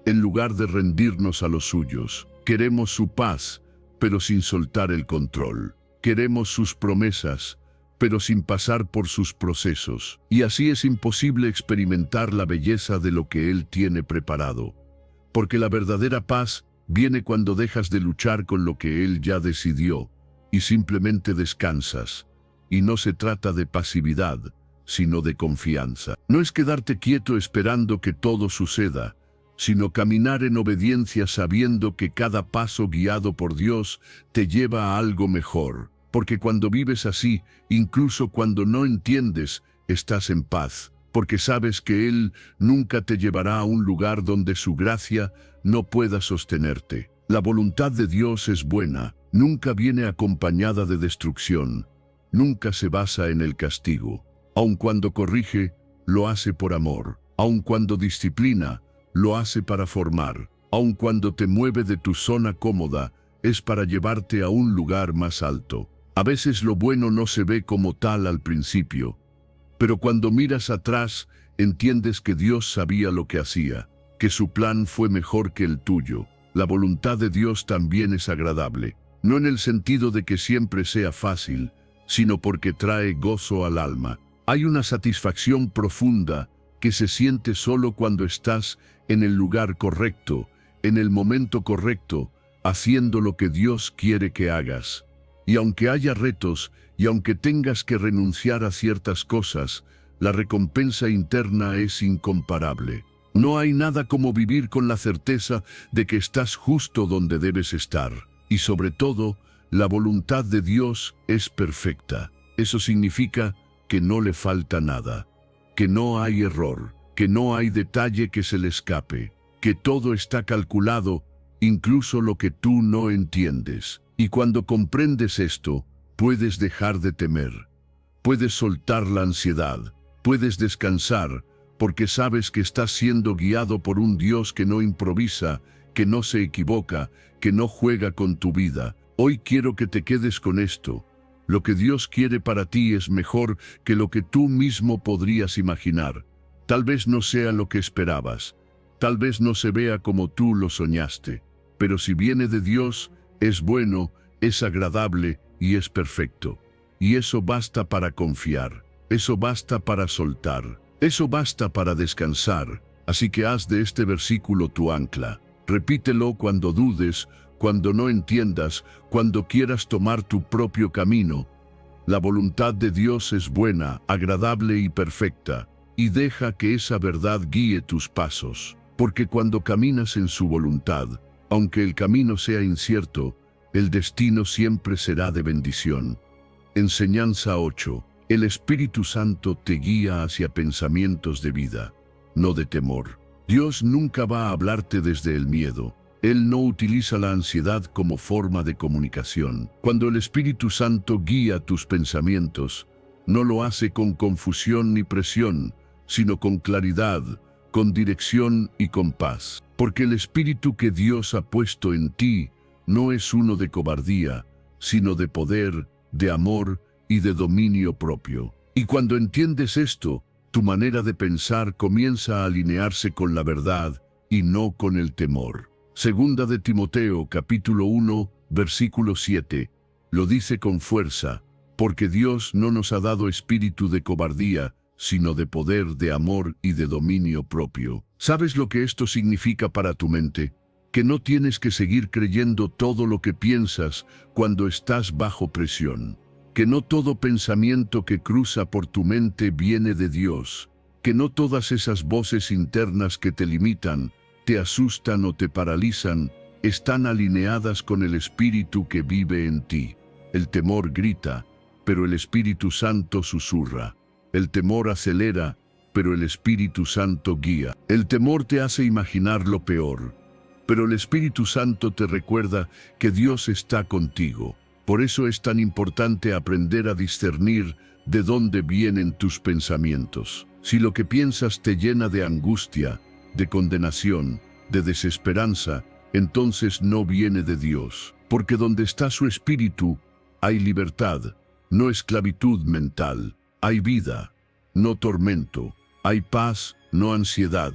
en lugar de rendirnos a los suyos. Queremos su paz, pero sin soltar el control. Queremos sus promesas, pero sin pasar por sus procesos. Y así es imposible experimentar la belleza de lo que Él tiene preparado. Porque la verdadera paz viene cuando dejas de luchar con lo que Él ya decidió y simplemente descansas. Y no se trata de pasividad, sino de confianza. No es quedarte quieto esperando que todo suceda, sino caminar en obediencia sabiendo que cada paso guiado por Dios te lleva a algo mejor. Porque cuando vives así, incluso cuando no entiendes, estás en paz. Porque sabes que Él nunca te llevará a un lugar donde su gracia no pueda sostenerte. La voluntad de Dios es buena, nunca viene acompañada de destrucción, nunca se basa en el castigo. Aun cuando corrige, lo hace por amor. Aun cuando disciplina, lo hace para formar. Aun cuando te mueve de tu zona cómoda, es para llevarte a un lugar más alto. A veces lo bueno no se ve como tal al principio, pero cuando miras atrás, entiendes que Dios sabía lo que hacía, que su plan fue mejor que el tuyo. La voluntad de Dios también es agradable, no en el sentido de que siempre sea fácil, sino porque trae gozo al alma. Hay una satisfacción profunda que se siente solo cuando estás en el lugar correcto, en el momento correcto, haciendo lo que Dios quiere que hagas. Y aunque haya retos, y aunque tengas que renunciar a ciertas cosas, la recompensa interna es incomparable. No hay nada como vivir con la certeza de que estás justo donde debes estar. Y sobre todo, la voluntad de Dios es perfecta. Eso significa que no le falta nada, que no hay error, que no hay detalle que se le escape, que todo está calculado, incluso lo que tú no entiendes. Y cuando comprendes esto, puedes dejar de temer, puedes soltar la ansiedad, puedes descansar, porque sabes que estás siendo guiado por un Dios que no improvisa, que no se equivoca, que no juega con tu vida. Hoy quiero que te quedes con esto. Lo que Dios quiere para ti es mejor que lo que tú mismo podrías imaginar. Tal vez no sea lo que esperabas, tal vez no se vea como tú lo soñaste, pero si viene de Dios, es bueno, es agradable y es perfecto. Y eso basta para confiar, eso basta para soltar, eso basta para descansar. Así que haz de este versículo tu ancla. Repítelo cuando dudes, cuando no entiendas, cuando quieras tomar tu propio camino. La voluntad de Dios es buena, agradable y perfecta, y deja que esa verdad guíe tus pasos. Porque cuando caminas en su voluntad, aunque el camino sea incierto, el destino siempre será de bendición. Enseñanza 8. El Espíritu Santo te guía hacia pensamientos de vida, no de temor. Dios nunca va a hablarte desde el miedo. Él no utiliza la ansiedad como forma de comunicación. Cuando el Espíritu Santo guía tus pensamientos, no lo hace con confusión ni presión, sino con claridad, con dirección y con paz. Porque el Espíritu que Dios ha puesto en ti no es uno de cobardía, sino de poder, de amor y de dominio propio. Y cuando entiendes esto, tu manera de pensar comienza a alinearse con la verdad y no con el temor. Segunda de Timoteo, capítulo 1, versículo 7, lo dice con fuerza, porque Dios no nos ha dado espíritu de cobardía, sino de poder, de amor y de dominio propio. ¿Sabes lo que esto significa para tu mente? Que no tienes que seguir creyendo todo lo que piensas cuando estás bajo presión. Que no todo pensamiento que cruza por tu mente viene de Dios. Que no todas esas voces internas que te limitan, te asustan o te paralizan, están alineadas con el Espíritu que vive en ti. El temor grita, pero el Espíritu Santo susurra. El temor acelera, pero el Espíritu Santo guía. El temor te hace imaginar lo peor, pero el Espíritu Santo te recuerda que Dios está contigo. Por eso es tan importante aprender a discernir de dónde vienen tus pensamientos. Si lo que piensas te llena de angustia, de condenación, de desesperanza, entonces no viene de Dios. Porque donde está su Espíritu, hay libertad, no esclavitud mental. Hay vida, no tormento. Hay paz, no ansiedad.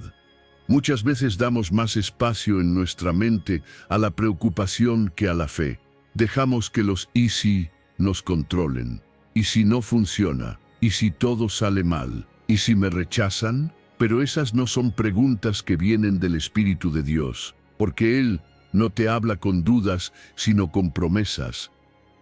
Muchas veces damos más espacio en nuestra mente a la preocupación que a la fe. Dejamos que los "y si" nos controlen. ¿Y si no funciona? ¿Y si todo sale mal? ¿Y si me rechazan? Pero esas no son preguntas que vienen del Espíritu de Dios, porque Él no te habla con dudas, sino con promesas.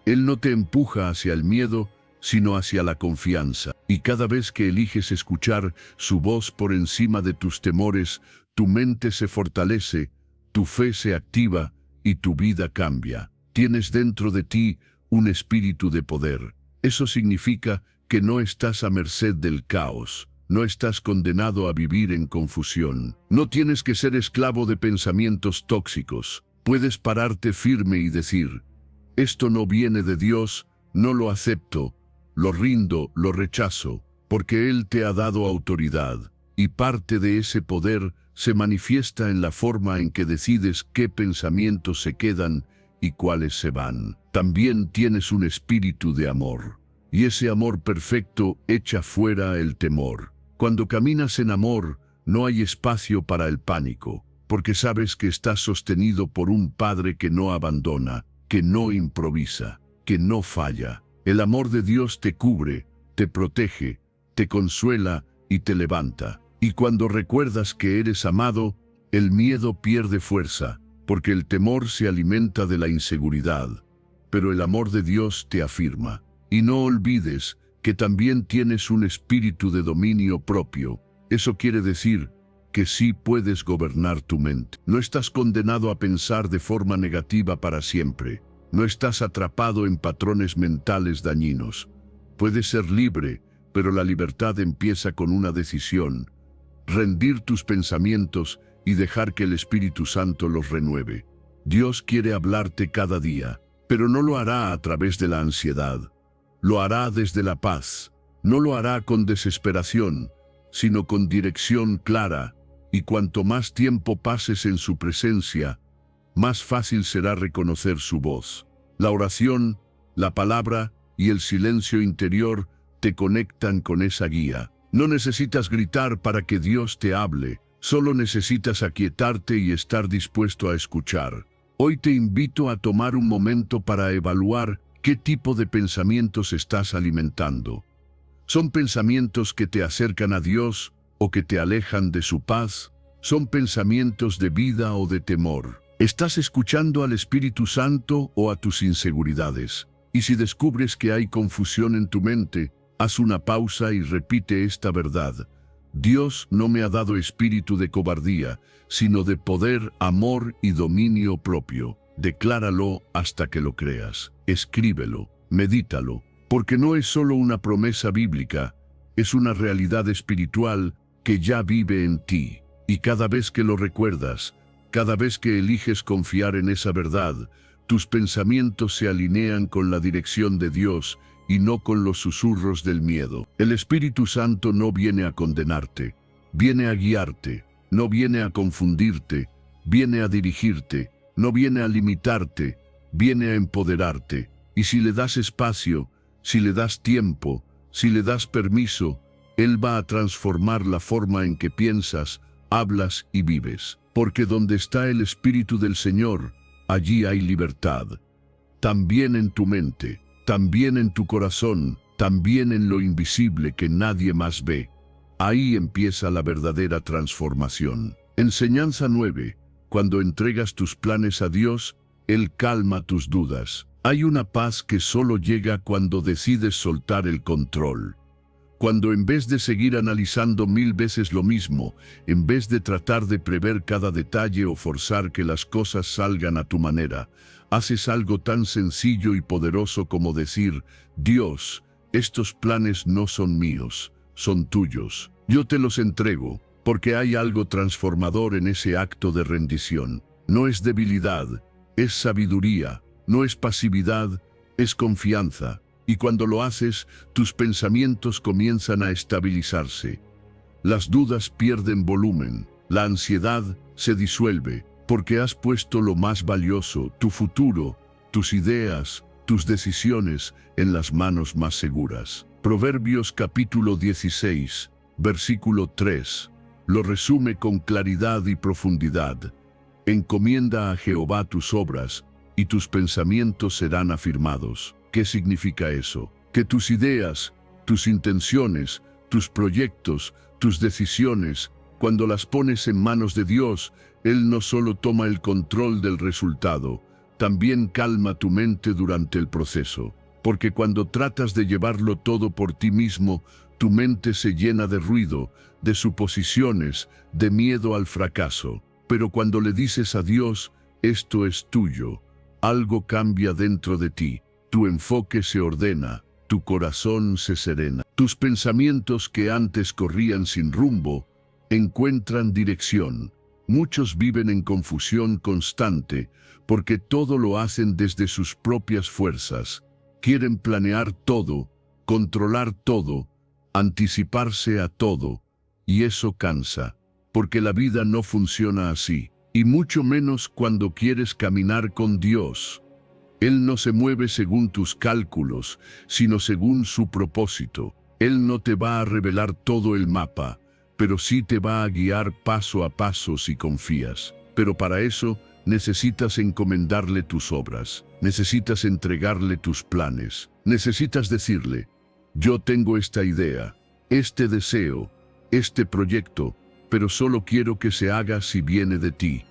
Él no te empuja hacia el miedo, sino hacia la confianza. Y cada vez que eliges escuchar su voz por encima de tus temores, tu mente se fortalece, tu fe se activa y tu vida cambia. Tienes dentro de ti un espíritu de poder. Eso significa que no estás a merced del caos. No estás condenado a vivir en confusión. No tienes que ser esclavo de pensamientos tóxicos. Puedes pararte firme y decir: esto no viene de Dios, no lo acepto, lo rindo, lo rechazo, porque Él te ha dado autoridad. Y parte de ese poder se manifiesta en la forma en que decides qué pensamientos se quedan y cuáles se van. También tienes un espíritu de amor, y ese amor perfecto echa fuera el temor. Cuando caminas en amor, no hay espacio para el pánico, porque sabes que estás sostenido por un Padre que no abandona, que no improvisa, que no falla. El amor de Dios te cubre, te protege, te consuela y te levanta. Y cuando recuerdas que eres amado, el miedo pierde fuerza, porque el temor se alimenta de la inseguridad. Pero el amor de Dios te afirma. Y no olvides que también tienes un espíritu de dominio propio. Eso quiere decir que sí puedes gobernar tu mente. No estás condenado a pensar de forma negativa para siempre. No estás atrapado en patrones mentales dañinos. Puedes ser libre, pero la libertad empieza con una decisión: rendir tus pensamientos y dejar que el Espíritu Santo los renueve. Dios quiere hablarte cada día, pero no lo hará a través de la ansiedad. Lo hará desde la paz. No lo hará con desesperación, sino con dirección clara, y cuanto más tiempo pases en su presencia, más fácil será reconocer su voz. La oración, la palabra y el silencio interior te conectan con esa guía. No necesitas gritar para que Dios te hable, solo necesitas aquietarte y estar dispuesto a escuchar. Hoy te invito a tomar un momento para evaluar qué tipo de pensamientos estás alimentando. ¿Son pensamientos que te acercan a Dios o que te alejan de su paz? ¿Son pensamientos de vida o de temor? ¿Estás escuchando al Espíritu Santo o a tus inseguridades? Y si descubres que hay confusión en tu mente, haz una pausa y repite esta verdad: Dios no me ha dado espíritu de cobardía, sino de poder, amor y dominio propio. Decláralo hasta que lo creas. Escríbelo, medítalo, porque no es solo una promesa bíblica, es una realidad espiritual que ya vive en ti. Y cada vez que lo recuerdas, cada vez que eliges confiar en esa verdad, tus pensamientos se alinean con la dirección de Dios y no con los susurros del miedo. El Espíritu Santo no viene a condenarte, viene a guiarte, no viene a confundirte, viene a dirigirte, no viene a limitarte, viene a empoderarte. Y si le das espacio, si le das tiempo, si le das permiso, Él va a transformar la forma en que piensas, hablas y vives. Porque donde está el Espíritu del Señor, allí hay libertad. También en tu mente, también en tu corazón, también en lo invisible que nadie más ve. Ahí empieza la verdadera transformación. Enseñanza 9. Cuando entregas tus planes a Dios, Él calma tus dudas. Hay una paz que solo llega cuando decides soltar el control. Cuando en vez de seguir analizando 1000 veces lo mismo, en vez de tratar de prever cada detalle o forzar que las cosas salgan a tu manera, haces algo tan sencillo y poderoso como decir: Dios, estos planes no son míos, son tuyos. Yo te los entrego, porque hay algo transformador en ese acto de rendición. No es debilidad, es sabiduría, no es pasividad, es confianza. Y cuando lo haces, tus pensamientos comienzan a estabilizarse. Las dudas pierden volumen, la ansiedad se disuelve, porque has puesto lo más valioso, tu futuro, tus ideas, tus decisiones, en las manos más seguras. Proverbios capítulo 16, versículo 3, lo resume con claridad y profundidad. Encomienda a Jehová tus obras, y tus pensamientos serán afirmados. ¿Qué significa eso? Que tus ideas, tus intenciones, tus proyectos, tus decisiones, cuando las pones en manos de Dios, Él no solo toma el control del resultado, también calma tu mente durante el proceso. Porque cuando tratas de llevarlo todo por ti mismo, tu mente se llena de ruido, de suposiciones, de miedo al fracaso. Pero cuando le dices a Dios: esto es tuyo, algo cambia dentro de ti. Tu enfoque se ordena, tu corazón se serena. Tus pensamientos que antes corrían sin rumbo, encuentran dirección. Muchos viven en confusión constante, porque todo lo hacen desde sus propias fuerzas. Quieren planear todo, controlar todo, anticiparse a todo, y eso cansa, porque la vida no funciona así, y mucho menos cuando quieres caminar con Dios. Él no se mueve según tus cálculos, sino según su propósito. Él no te va a revelar todo el mapa, pero sí te va a guiar paso a paso si confías. Pero para eso necesitas encomendarle tus obras, necesitas entregarle tus planes, necesitas decirle: yo tengo esta idea, este deseo, este proyecto, pero solo quiero que se haga si viene de ti.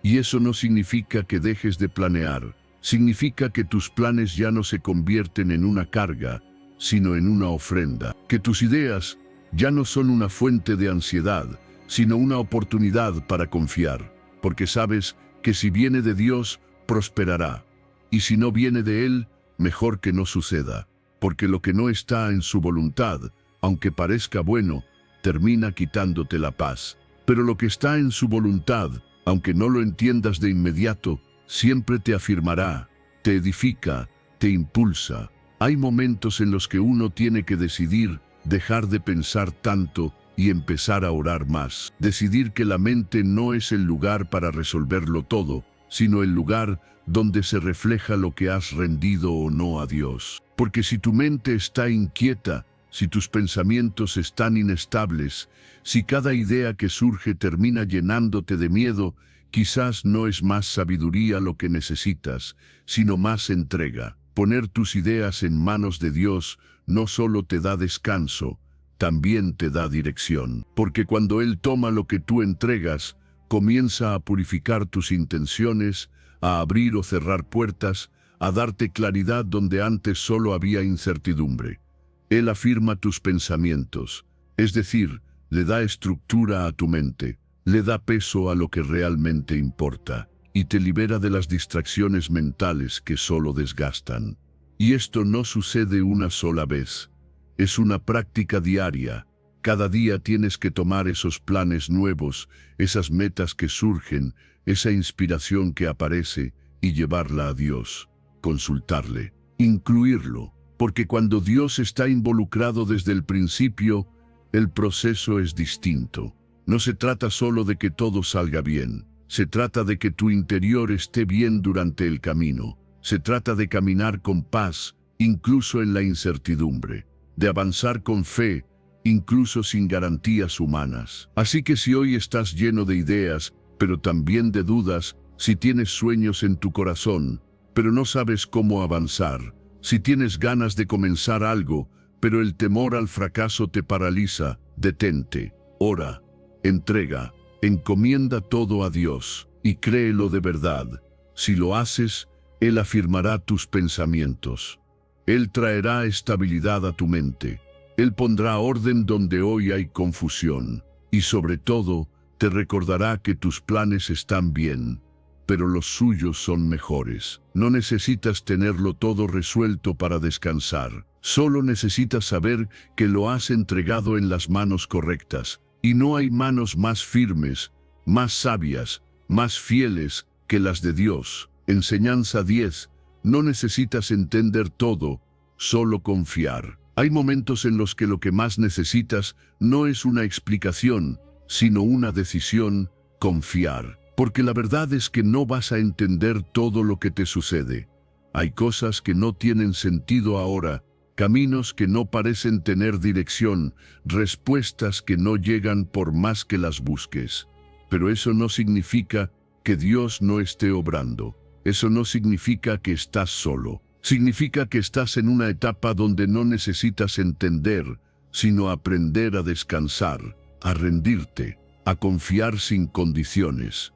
Y eso no significa que dejes de planear. Significa que tus planes ya no se convierten en una carga, sino en una ofrenda. Que tus ideas ya no son una fuente de ansiedad, sino una oportunidad para confiar. Porque sabes que si viene de Dios, prosperará. Y si no viene de Él, mejor que no suceda. Porque lo que no está en su voluntad, aunque parezca bueno, termina quitándote la paz. Pero lo que está en su voluntad, aunque no lo entiendas de inmediato, siempre te afirmará, te edifica, te impulsa. Hay momentos en los que uno tiene que decidir dejar de pensar tanto y empezar a orar más. Decidir que la mente no es el lugar para resolverlo todo, sino el lugar donde se refleja lo que has rendido o no a Dios. Porque si tu mente está inquieta, si tus pensamientos están inestables, si cada idea que surge termina llenándote de miedo, quizás no es más sabiduría lo que necesitas, sino más entrega. Poner tus ideas en manos de Dios no solo te da descanso, también te da dirección. Porque cuando Él toma lo que tú entregas, comienza a purificar tus intenciones, a abrir o cerrar puertas, a darte claridad donde antes solo había incertidumbre. Él afirma tus pensamientos, es decir, le da estructura a tu mente. Le da peso a lo que realmente importa. y te libera de las distracciones mentales que solo desgastan. Y esto no sucede una sola vez. Es una práctica diaria. Cada día tienes que tomar esos planes nuevos, esas metas que surgen, esa inspiración que aparece y llevarla a Dios, consultarle, incluirlo, porque cuando Dios está involucrado desde el principio, el proceso es distinto. No se trata solo de que todo salga bien, se trata de que tu interior esté bien durante el camino, se trata de caminar con paz, incluso en la incertidumbre, de avanzar con fe, incluso sin garantías humanas. Así que si hoy estás lleno de ideas, pero también de dudas, si tienes sueños en tu corazón, pero no sabes cómo avanzar, si tienes ganas de comenzar algo, pero el temor al fracaso te paraliza, detente, ora, entrega, encomienda todo a Dios y créelo de verdad. Si lo haces, Él afirmará tus pensamientos. Él traerá estabilidad a tu mente. Él pondrá orden donde hoy hay confusión. Y sobre todo, te recordará que tus planes están bien, pero los suyos son mejores. No necesitas tenerlo todo resuelto para descansar. Solo necesitas saber que lo has entregado en las manos correctas. Y no hay manos más firmes, más sabias, más fieles que las de Dios. Enseñanza 10. No necesitas entender todo, solo confiar. Hay momentos en los que lo que más necesitas no es una explicación, sino una decisión: confiar. Porque la verdad es que no vas a entender todo lo que te sucede. Hay cosas que no tienen sentido ahora, caminos que no parecen tener dirección, respuestas que no llegan por más que las busques. Pero eso no significa que Dios no esté obrando. Eso no significa que estás solo. Significa que estás en una etapa donde no necesitas entender, sino aprender a descansar, a rendirte, a confiar sin condiciones.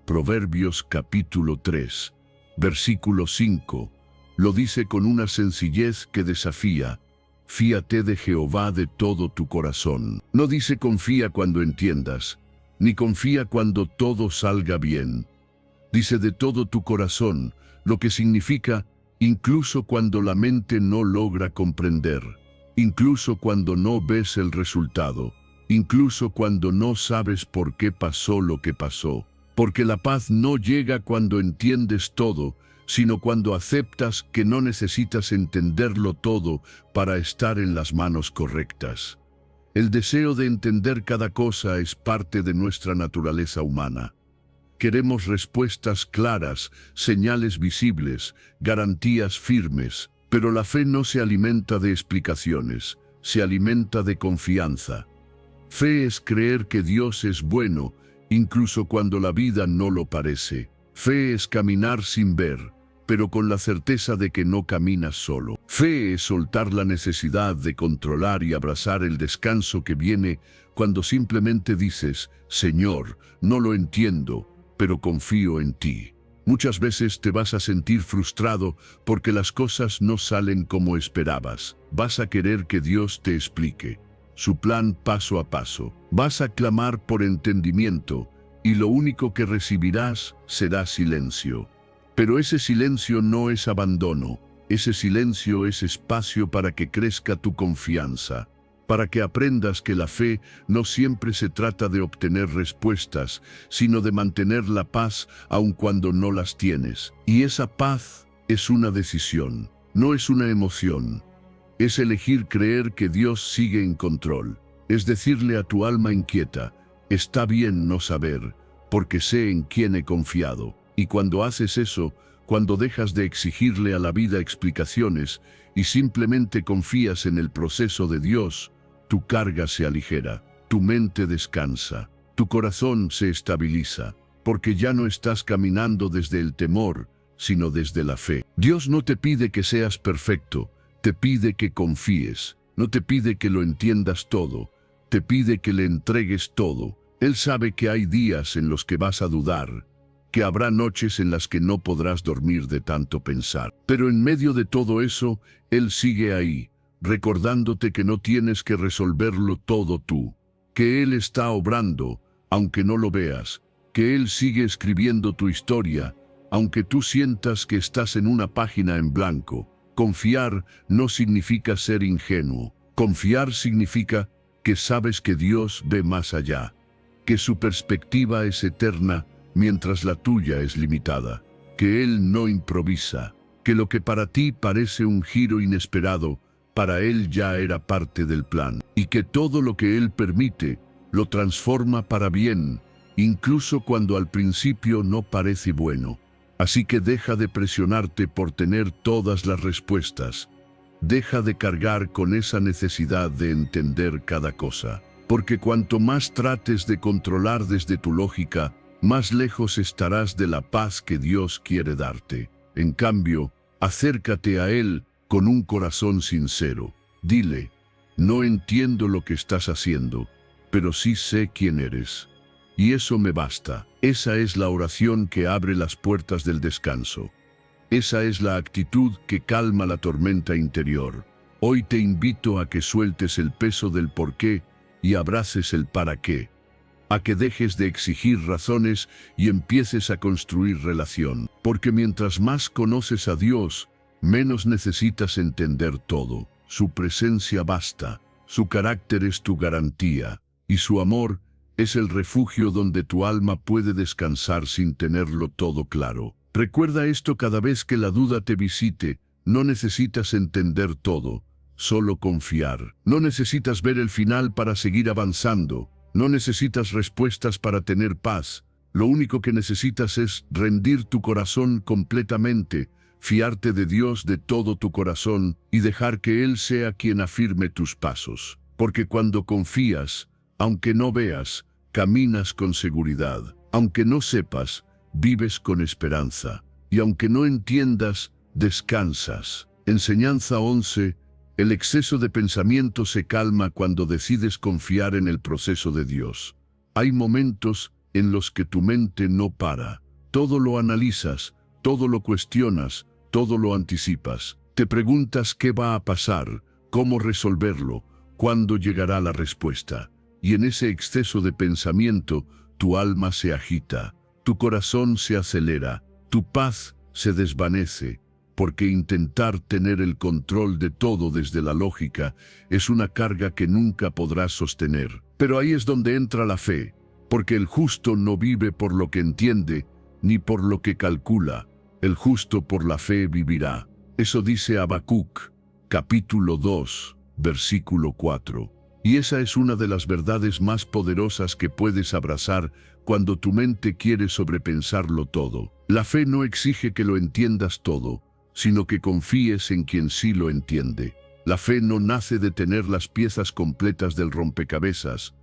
Proverbios capítulo 3, versículo 5, lo dice con una sencillez que desafía: fíate de Jehová de todo tu corazón. No dice confía cuando entiendas, ni confía cuando todo salga bien. Dice de todo tu corazón, lo que significa incluso cuando la mente no logra comprender, incluso cuando no ves el resultado, incluso cuando no sabes por qué pasó lo que pasó. Porque la paz no llega cuando entiendes todo, sino cuando aceptas que no necesitas entenderlo todo para estar en las manos correctas. El deseo de entender cada cosa es parte de nuestra naturaleza humana. Queremos respuestas claras, señales visibles, garantías firmes, pero la fe no se alimenta de explicaciones, se alimenta de confianza. Fe es creer que Dios es bueno, incluso cuando la vida no lo parece. Fe es caminar sin ver, pero con la certeza de que no caminas solo. Fe es soltar la necesidad de controlar y abrazar el descanso que viene cuando simplemente dices: Señor, no lo entiendo, pero confío en ti. Muchas veces te vas a sentir frustrado porque las cosas no salen como esperabas. Vas a querer que Dios te explique su plan paso a paso. Vas a clamar por entendimiento y lo único que recibirás será silencio. Pero ese silencio no es abandono. Ese silencio es espacio para que crezca tu confianza, para que aprendas que la fe no siempre se trata de obtener respuestas, sino de mantener la paz aun cuando no las tienes. Y esa paz es una decisión, no es una emoción. Es elegir creer que Dios sigue en control. Es decirle a tu alma inquieta: está bien no saber, porque sé en quién he confiado. Y cuando haces eso, cuando dejas de exigirle a la vida explicaciones y simplemente confías en el proceso de Dios, tu carga se aligera, tu mente descansa, tu corazón se estabiliza, porque ya no estás caminando desde el temor, sino desde la fe. Dios no te pide que seas perfecto, te pide que confíes. No te pide que lo entiendas todo, te pide que le entregues todo. Él sabe que hay días en los que vas a dudar, que habrá noches en las que no podrás dormir de tanto pensar. Pero en medio de todo eso, Él sigue ahí, recordándote que no tienes que resolverlo todo tú, que Él está obrando, aunque no lo veas, que Él sigue escribiendo tu historia, aunque tú sientas que estás en una página en blanco. Confiar no significa ser ingenuo. Confiar significa que sabes que Dios ve más allá, que su perspectiva es eterna mientras la tuya es limitada, que Él no improvisa, que lo que para ti parece un giro inesperado, para Él ya era parte del plan, y que todo lo que Él permite lo transforma para bien, incluso cuando al principio no parece bueno. Así que deja de presionarte por tener todas las respuestas. Deja de cargar con esa necesidad de entender cada cosa. Porque cuanto más trates de controlar desde tu lógica, más lejos estarás de la paz que Dios quiere darte. En cambio, acércate a Él con un corazón sincero. Dile, no entiendo lo que estás haciendo, pero sí sé quién eres. Y eso me basta. Esa es la oración que abre las puertas del descanso. Esa es la actitud que calma la tormenta interior. Hoy te invito a que sueltes el peso del por qué y abraces el para qué. A que dejes de exigir razones y empieces a construir relación. Porque mientras más conoces a Dios, menos necesitas entender todo. Su presencia basta, su carácter es tu garantía, y su amor es el refugio donde tu alma puede descansar sin tenerlo todo claro. Recuerda esto cada vez que la duda te visite. No necesitas entender todo, solo confiar. No necesitas ver el final para seguir avanzando. No necesitas respuestas para tener paz. Lo único que necesitas es rendir tu corazón completamente, fiarte de Dios de todo tu corazón y dejar que Él sea quien afirme tus pasos. Porque cuando confías, aunque no veas, caminas con seguridad. Aunque no sepas, vives con esperanza. Y aunque no entiendas, descansas. Enseñanza 11. El exceso de pensamiento se calma cuando decides confiar en el proceso de Dios. Hay momentos en los que tu mente no para. Todo lo analizas, todo lo cuestionas, todo lo anticipas. Te preguntas qué va a pasar, cómo resolverlo, cuándo llegará la respuesta. Y en ese exceso de pensamiento, tu alma se agita, tu corazón se acelera, tu paz se desvanece, porque intentar tener el control de todo desde la lógica es una carga que nunca podrás sostener. Pero ahí es donde entra la fe, porque el justo no vive por lo que entiende, ni por lo que calcula. El justo por la fe vivirá. Eso dice Habacuc, capítulo 2, versículo 4. Y esa es una de las verdades más poderosas que puedes abrazar cuando tu mente quiere sobrepensarlo todo. La fe no exige que lo entiendas todo, sino que confíes en quien sí lo entiende. La fe no nace de tener las piezas completas del rompecabezas,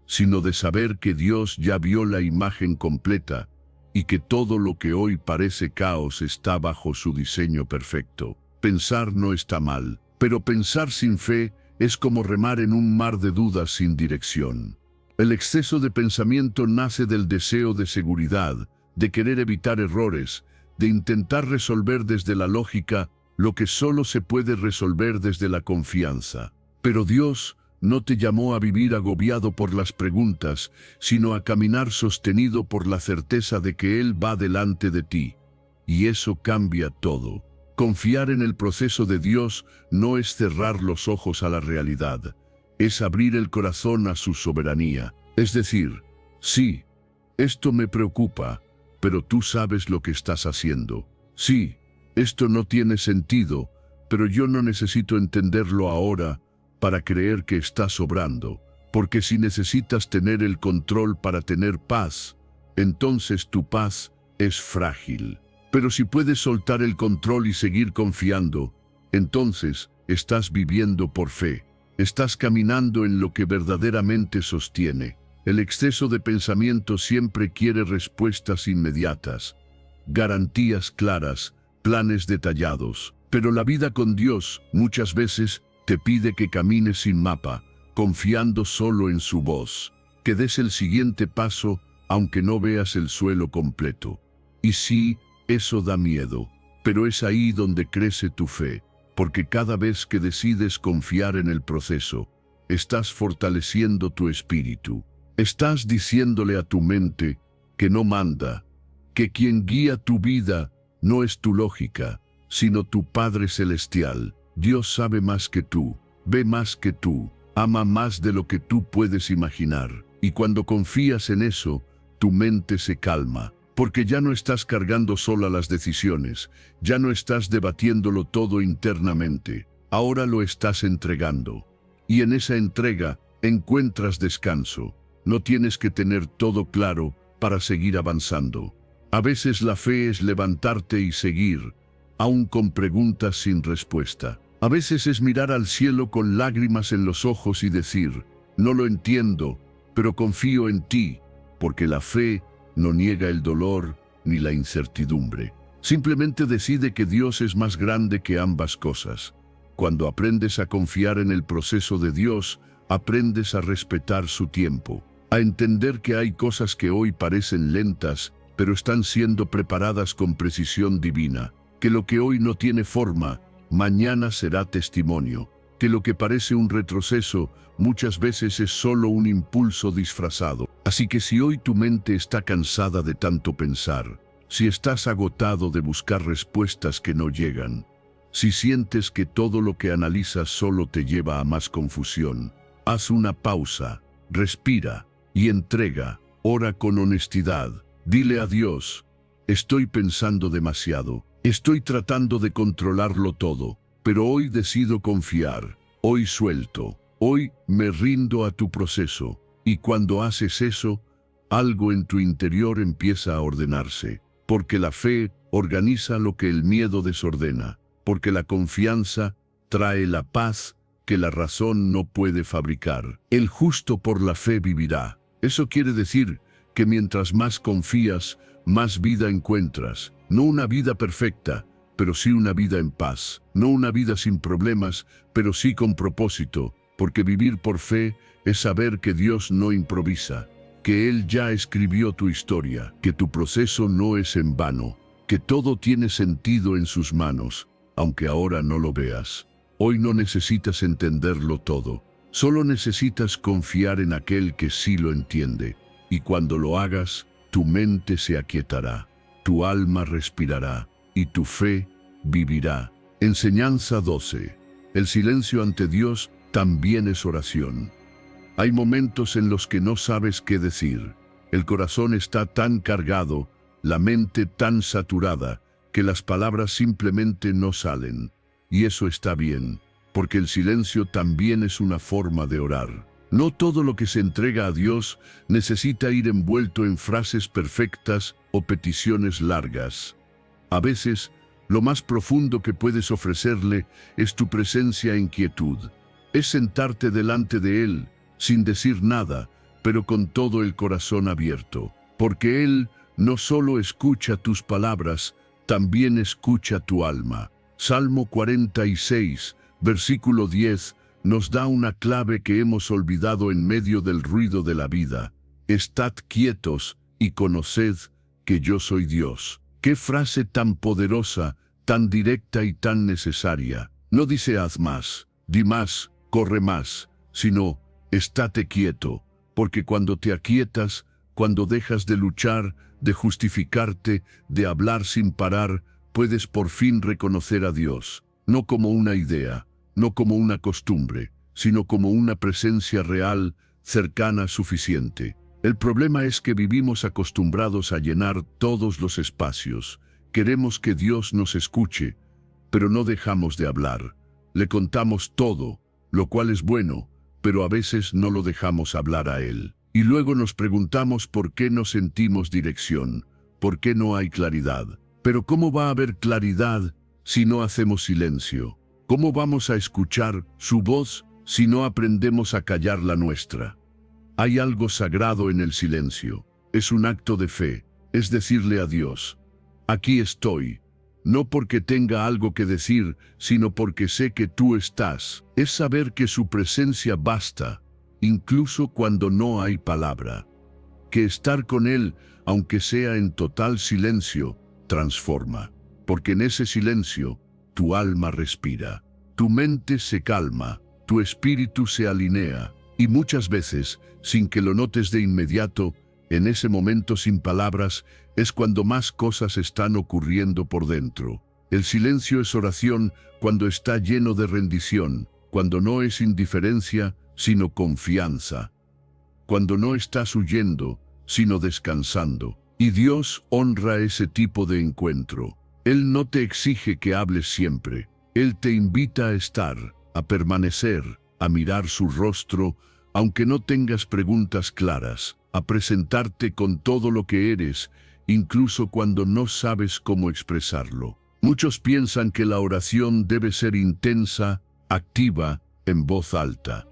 sino de saber que Dios ya vio la imagen completa y que todo lo que hoy parece caos está bajo su diseño perfecto. Pensar no está mal, pero pensar sin fe es como remar en un mar de dudas sin dirección. El exceso de pensamiento nace del deseo de seguridad, de querer evitar errores, de intentar resolver desde la lógica lo que solo se puede resolver desde la confianza. Pero Dios no te llamó a vivir agobiado por las preguntas, sino a caminar sostenido por la certeza de que Él va delante de ti. Y eso cambia todo. Confiar en el proceso de Dios no es cerrar los ojos a la realidad, es abrir el corazón a su soberanía. Es decir, sí, esto me preocupa, pero tú sabes lo que estás haciendo. Sí, esto no tiene sentido, pero yo no necesito entenderlo ahora para creer que estás obrando, porque si necesitas tener el control para tener paz, entonces tu paz es frágil. Pero si puedes soltar el control y seguir confiando, entonces estás viviendo por fe. Estás caminando en lo que verdaderamente sostiene. El exceso de pensamiento siempre quiere respuestas inmediatas, garantías claras, planes detallados. Pero la vida con Dios muchas veces te pide que camines sin mapa, confiando solo en su voz, que des el siguiente paso aunque no veas el suelo completo. Y sí, eso da miedo, pero es ahí donde crece tu fe, porque cada vez que decides confiar en el proceso, estás fortaleciendo tu espíritu. Estás diciéndole a tu mente que no manda, que quien guía tu vida no es tu lógica, sino tu Padre Celestial. Dios sabe más que tú, ve más que tú, ama más de lo que tú puedes imaginar. Y cuando confías en eso, tu mente se calma, porque ya no estás cargando sola las decisiones, ya no estás debatiéndolo todo internamente, ahora lo estás entregando. Y en esa entrega encuentras descanso. No tienes que tener todo claro para seguir avanzando. A veces la fe es levantarte y seguir, aún con preguntas sin respuesta. A veces es mirar al cielo con lágrimas en los ojos y decir, no lo entiendo, pero confío en ti, porque la fe no niega el dolor ni la incertidumbre. Simplemente decide que Dios es más grande que ambas cosas. Cuando aprendes a confiar en el proceso de Dios, aprendes a respetar su tiempo, a entender que hay cosas que hoy parecen lentas, pero están siendo preparadas con precisión divina, que lo que hoy no tiene forma, mañana será testimonio, que lo que parece un retroceso muchas veces es solo un impulso disfrazado. Así que si hoy tu mente está cansada de tanto pensar, si estás agotado de buscar respuestas que no llegan, si sientes que todo lo que analizas solo te lleva a más confusión, haz una pausa, respira y entrega, ora con honestidad. Dile a Dios, estoy pensando demasiado, estoy tratando de controlarlo todo, pero hoy decido confiar, hoy suelto, hoy me rindo a tu proceso. Y cuando haces eso, algo en tu interior empieza a ordenarse, porque la fe organiza lo que el miedo desordena, porque la confianza trae la paz que la razón no puede fabricar. El justo por la fe vivirá. Eso quiere decir que mientras más confías, más vida encuentras. No una vida perfecta, pero sí una vida en paz. No una vida sin problemas, pero sí con propósito, porque vivir por fe es saber que Dios no improvisa, que Él ya escribió tu historia, que tu proceso no es en vano, que todo tiene sentido en sus manos, aunque ahora no lo veas. Hoy no necesitas entenderlo todo, solo necesitas confiar en aquel que sí lo entiende. Y cuando lo hagas, tu mente se aquietará, tu alma respirará y tu fe vivirá. Enseñanza 12. El silencio ante Dios también es oración. Hay momentos en los que no sabes qué decir. El corazón está tan cargado, la mente tan saturada, que las palabras simplemente no salen. Y eso está bien, porque el silencio también es una forma de orar. No todo lo que se entrega a Dios necesita ir envuelto en frases perfectas o peticiones largas. A veces, lo más profundo que puedes ofrecerle es tu presencia en quietud. Es sentarte delante de Él, sin decir nada, pero con todo el corazón abierto. Porque Él no solo escucha tus palabras, también escucha tu alma. Salmo 46, versículo 10, nos da una clave que hemos olvidado en medio del ruido de la vida. Estad quietos y conoced que yo soy Dios. ¡Qué frase tan poderosa, tan directa y tan necesaria! No dice haz más, di más, corre más, sino estate quieto, porque cuando te aquietas, cuando dejas de luchar, de justificarte, de hablar sin parar, puedes por fin reconocer a Dios, no como una idea, no como una costumbre, sino como una presencia real, cercana, suficiente. El problema es que vivimos acostumbrados a llenar todos los espacios. Queremos que Dios nos escuche, pero no dejamos de hablar. Le contamos todo, lo cual es bueno, pero a veces no lo dejamos hablar a Él. Y luego nos preguntamos por qué no sentimos dirección, por qué no hay claridad. Pero ¿cómo va a haber claridad si no hacemos silencio? ¿Cómo vamos a escuchar su voz si no aprendemos a callar la nuestra? Hay algo sagrado en el silencio. Es un acto de fe, es decirle a Dios, aquí estoy, no porque tenga algo que decir, sino porque sé que tú estás. Es saber que su presencia basta, incluso cuando no hay palabra. Que estar con Él, aunque sea en total silencio, transforma. Porque en ese silencio, tu alma respira, tu mente se calma, tu espíritu se alinea, y muchas veces, sin que lo notes de inmediato, En ese momento sin palabras es cuando más cosas están ocurriendo por dentro. El silencio es oración cuando está lleno de rendición, cuando no es indiferencia, sino confianza. Cuando no estás huyendo, sino descansando. Y Dios honra ese tipo de encuentro. Él no te exige que hables siempre. Él te invita a estar, a permanecer, a mirar su rostro, aunque no tengas preguntas claras, a presentarte con todo lo que eres, incluso cuando no sabes cómo expresarlo. Muchos piensan que la oración debe ser intensa, activa, en voz alta.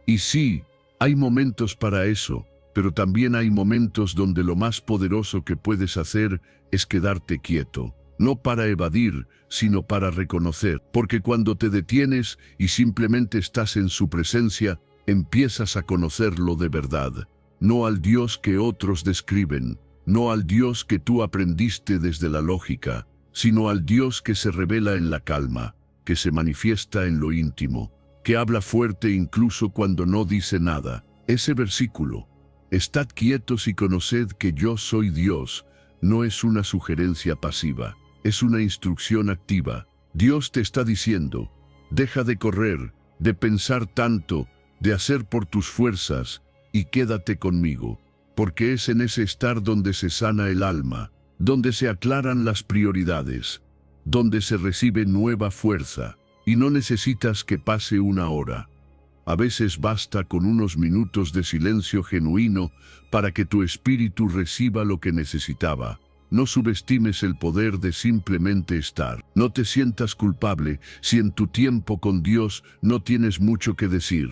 Y sí, hay momentos para eso, pero también hay momentos donde lo más poderoso que puedes hacer es quedarte quieto. No para evadir, sino para reconocer, porque cuando te detienes y simplemente estás en su presencia, empiezas a conocerlo de verdad. No al Dios que otros describen, no al Dios que tú aprendiste desde la lógica, sino al Dios que se revela en la calma, que se manifiesta en lo íntimo, que habla fuerte incluso cuando no dice nada. Ese versículo, «Estad quietos y conoced que yo soy Dios», no es una sugerencia pasiva, es una instrucción activa. Dios te está diciendo, deja de correr, de pensar tanto, de hacer por tus fuerzas, y quédate conmigo, porque es en ese estar donde se sana el alma, donde se aclaran las prioridades, donde se recibe nueva fuerza, y no necesitas que pase una hora. A veces basta con unos minutos de silencio genuino para que tu espíritu reciba lo que necesitaba. No subestimes el poder de simplemente estar. No te sientas culpable si en tu tiempo con Dios no tienes mucho que decir.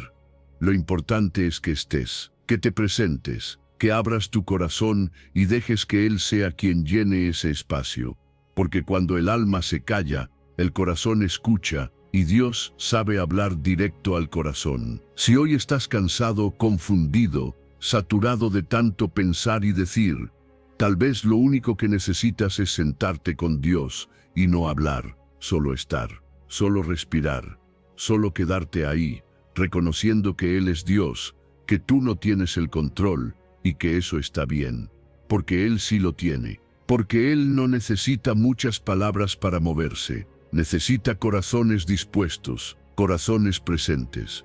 Lo importante es que estés, que te presentes, que abras tu corazón y dejes que Él sea quien llene ese espacio. Porque cuando el alma se calla, el corazón escucha y Dios sabe hablar directo al corazón. Si hoy estás cansado, confundido, saturado de tanto pensar y decir, tal vez lo único que necesitas es sentarte con Dios y no hablar, solo estar, solo respirar, solo quedarte ahí, reconociendo que Él es Dios, que tú no tienes el control y que eso está bien, porque Él sí lo tiene, porque Él no necesita muchas palabras para moverse, necesita corazones dispuestos, corazones presentes.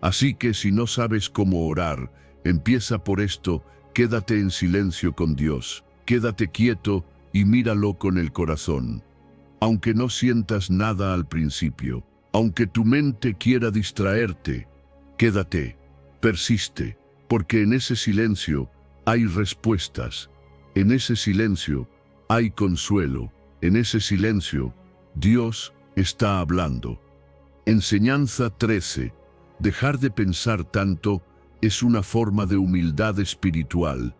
Así que si no sabes cómo orar, empieza por esto. Quédate en silencio con Dios, quédate quieto y míralo con el corazón. Aunque no sientas nada al principio, aunque tu mente quiera distraerte, quédate, persiste, porque en ese silencio hay respuestas, en ese silencio hay consuelo, en ese silencio Dios está hablando. Enseñanza 13. Dejar de pensar tanto es una forma de humildad espiritual.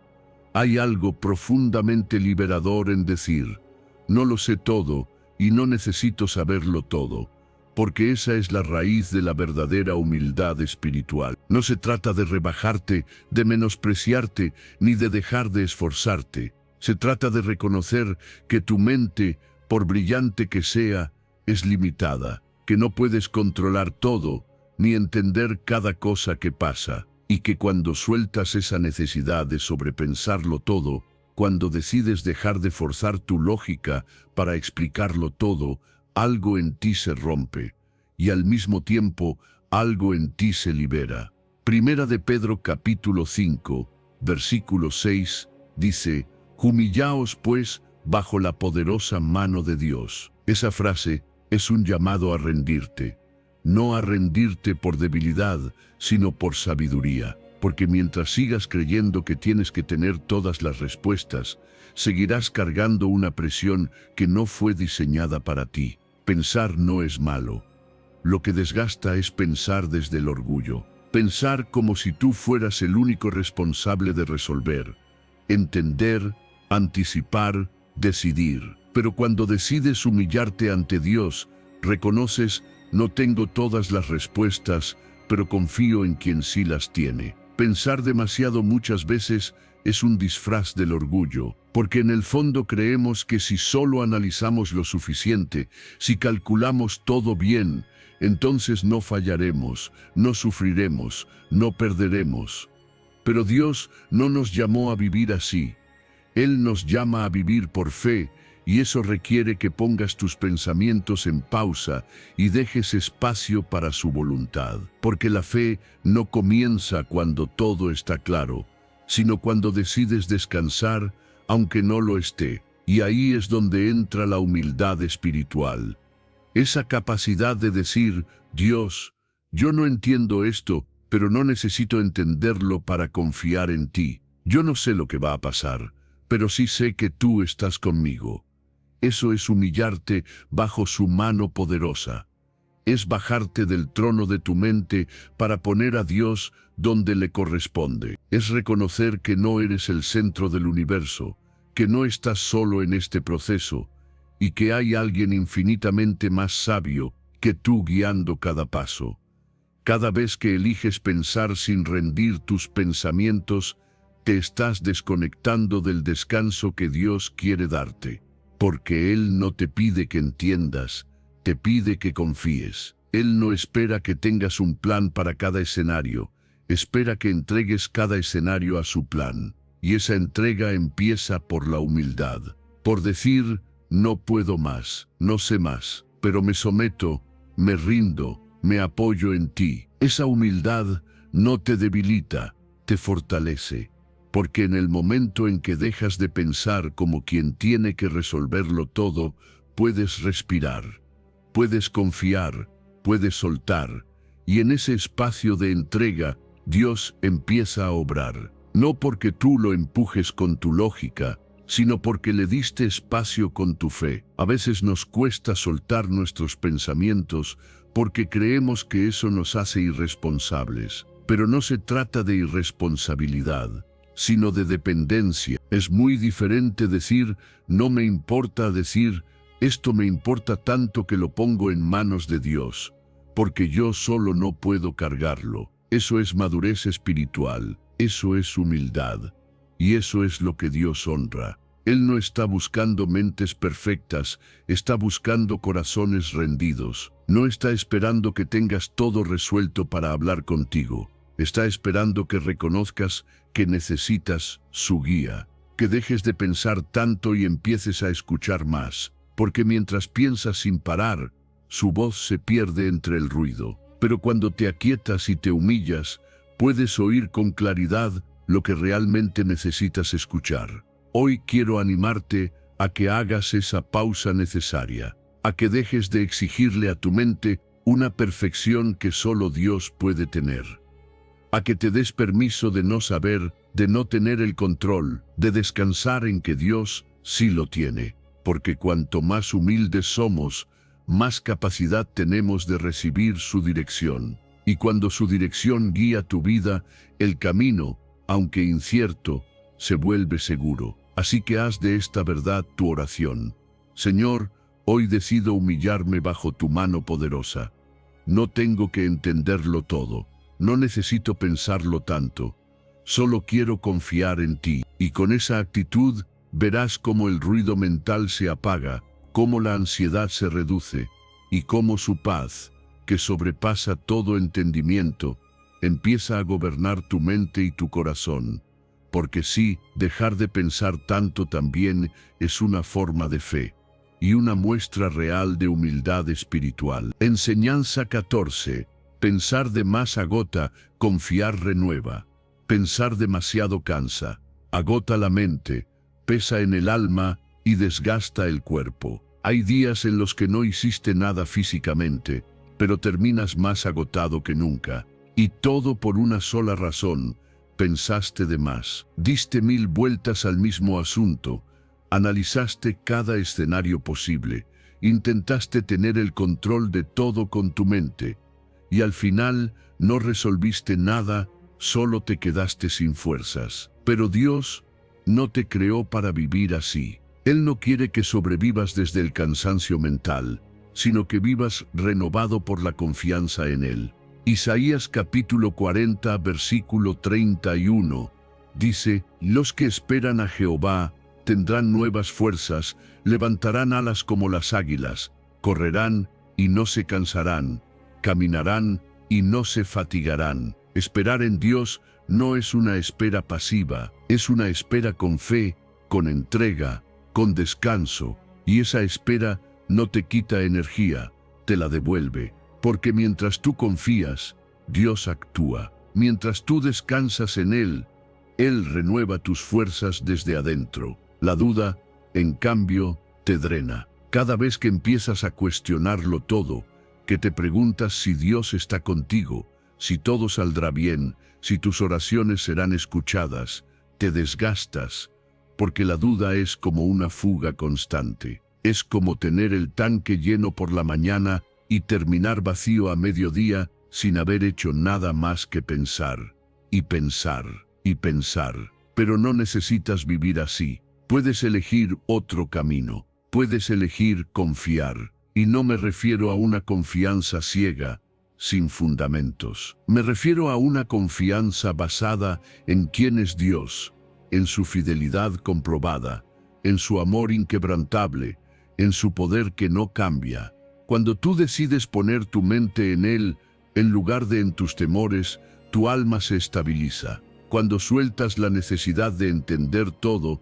Hay algo profundamente liberador en decir, no lo sé todo y no necesito saberlo todo, porque esa es la raíz de la verdadera humildad espiritual. No se trata de rebajarte, de menospreciarte, ni de dejar de esforzarte. Se trata de reconocer que tu mente, por brillante que sea, es limitada, que no puedes controlar todo, ni entender cada cosa que pasa. Y que cuando sueltas esa necesidad de sobrepensarlo todo, cuando decides dejar de forzar tu lógica para explicarlo todo, algo en ti se rompe, y al mismo tiempo algo en ti se libera. Primera de Pedro capítulo 5, versículo 6, dice, «Humillaos pues bajo la poderosa mano de Dios». Esa frase es un llamado a rendirte. No a rendirte por debilidad, sino por sabiduría, porque mientras sigas creyendo que tienes que tener todas las respuestas, seguirás cargando una presión que no fue diseñada para ti. Pensar no es malo. Lo que desgasta es pensar desde el orgullo, pensar como si tú fueras el único responsable de resolver, entender, anticipar, decidir. Pero cuando decides humillarte ante Dios, reconoces, no tengo todas las respuestas, pero confío en quien sí las tiene. Pensar demasiado muchas veces es un disfraz del orgullo, porque en el fondo creemos que si solo analizamos lo suficiente, si calculamos todo bien, entonces no fallaremos, no sufriremos, no perderemos. Pero Dios no nos llamó a vivir así. Él nos llama a vivir por fe, y eso requiere que pongas tus pensamientos en pausa y dejes espacio para su voluntad. Porque la fe no comienza cuando todo está claro, sino cuando decides descansar, aunque no lo esté. Y ahí es donde entra la humildad espiritual. Esa capacidad de decir, Dios, yo no entiendo esto, pero no necesito entenderlo para confiar en ti. Yo no sé lo que va a pasar, pero sí sé que tú estás conmigo. Eso es humillarte bajo su mano poderosa. Es bajarte del trono de tu mente para poner a Dios donde le corresponde. Es reconocer que no eres el centro del universo, que no estás solo en este proceso, y que hay alguien infinitamente más sabio que tú guiando cada paso. Cada vez que eliges pensar sin rendir tus pensamientos, te estás desconectando del descanso que Dios quiere darte. Porque Él no te pide que entiendas, te pide que confíes. Él no espera que tengas un plan para cada escenario, espera que entregues cada escenario a su plan. Y esa entrega empieza por la humildad, por decir, no puedo más, no sé más, pero me someto, me rindo, me apoyo en ti. Esa humildad no te debilita, te fortalece. Porque en el momento en que dejas de pensar como quien tiene que resolverlo todo, puedes respirar, puedes confiar, puedes soltar, y en ese espacio de entrega, Dios empieza a obrar. No porque tú lo empujes con tu lógica, sino porque le diste espacio con tu fe. A veces nos cuesta soltar nuestros pensamientos porque creemos que eso nos hace irresponsables. Pero no se trata de irresponsabilidad, sino de dependencia. Es muy diferente decir, no me importa, decir, esto me importa tanto que lo pongo en manos de Dios, porque yo solo no puedo cargarlo. Eso es madurez espiritual, eso es humildad, y eso es lo que Dios honra. Él no está buscando mentes perfectas, está buscando corazones rendidos. No está esperando que tengas todo resuelto para hablar contigo. Está esperando que reconozcas que necesitas su guía, que dejes de pensar tanto y empieces a escuchar más, porque mientras piensas sin parar, su voz se pierde entre el ruido. Pero cuando te aquietas y te humillas, puedes oír con claridad lo que realmente necesitas escuchar. Hoy quiero animarte a que hagas esa pausa necesaria, a que dejes de exigirle a tu mente una perfección que solo Dios puede tener. A que te des permiso de no saber, de no tener el control, de descansar en que Dios sí lo tiene. Porque cuanto más humildes somos, más capacidad tenemos de recibir su dirección. Y cuando su dirección guía tu vida, el camino, aunque incierto, se vuelve seguro. Así que haz de esta verdad tu oración. Señor, hoy decido humillarme bajo tu mano poderosa. No tengo que entenderlo todo. No necesito pensarlo tanto, solo quiero confiar en ti. Y con esa actitud verás cómo el ruido mental se apaga, cómo la ansiedad se reduce, y cómo su paz, que sobrepasa todo entendimiento, empieza a gobernar tu mente y tu corazón. Porque sí, dejar de pensar tanto también es una forma de fe, y una muestra real de humildad espiritual. Enseñanza 14. Pensar de más agota, confiar renueva. Pensar demasiado cansa, agota la mente, pesa en el alma y desgasta el cuerpo. Hay días en los que no hiciste nada físicamente, pero terminas más agotado que nunca. Y todo por una sola razón, pensaste de más. Diste 1000 vueltas al mismo asunto, analizaste cada escenario posible, intentaste tener el control de todo con tu mente. Y al final no resolviste nada, solo te quedaste sin fuerzas. Pero Dios no te creó para vivir así. Él no quiere que sobrevivas desde el cansancio mental, sino que vivas renovado por la confianza en Él. Isaías capítulo 40, versículo 31, dice, los que esperan a Jehová tendrán nuevas fuerzas, levantarán alas como las águilas, correrán y no se cansarán, caminarán y no se fatigarán. Esperar en Dios no es una espera pasiva, es una espera con fe, con entrega, con descanso, y esa espera no te quita energía, te la devuelve, porque mientras tú confías, Dios actúa. Mientras tú descansas en Él renueva tus fuerzas desde adentro. La duda, en cambio, te drena. Cada vez que empiezas a cuestionarlo todo, que te preguntas si Dios está contigo, si todo saldrá bien, si tus oraciones serán escuchadas, te desgastas, porque la duda es como una fuga constante. Es como tener el tanque lleno por la mañana y terminar vacío a mediodía sin haber hecho nada más que pensar, y pensar, y pensar. Pero no necesitas vivir así. Puedes elegir otro camino. Puedes elegir confiar. Y no me refiero a una confianza ciega, sin fundamentos. Me refiero a una confianza basada en quién es Dios, en su fidelidad comprobada, en su amor inquebrantable, en su poder que no cambia. Cuando tú decides poner tu mente en Él, en lugar de en tus temores, tu alma se estabiliza. Cuando sueltas la necesidad de entender todo,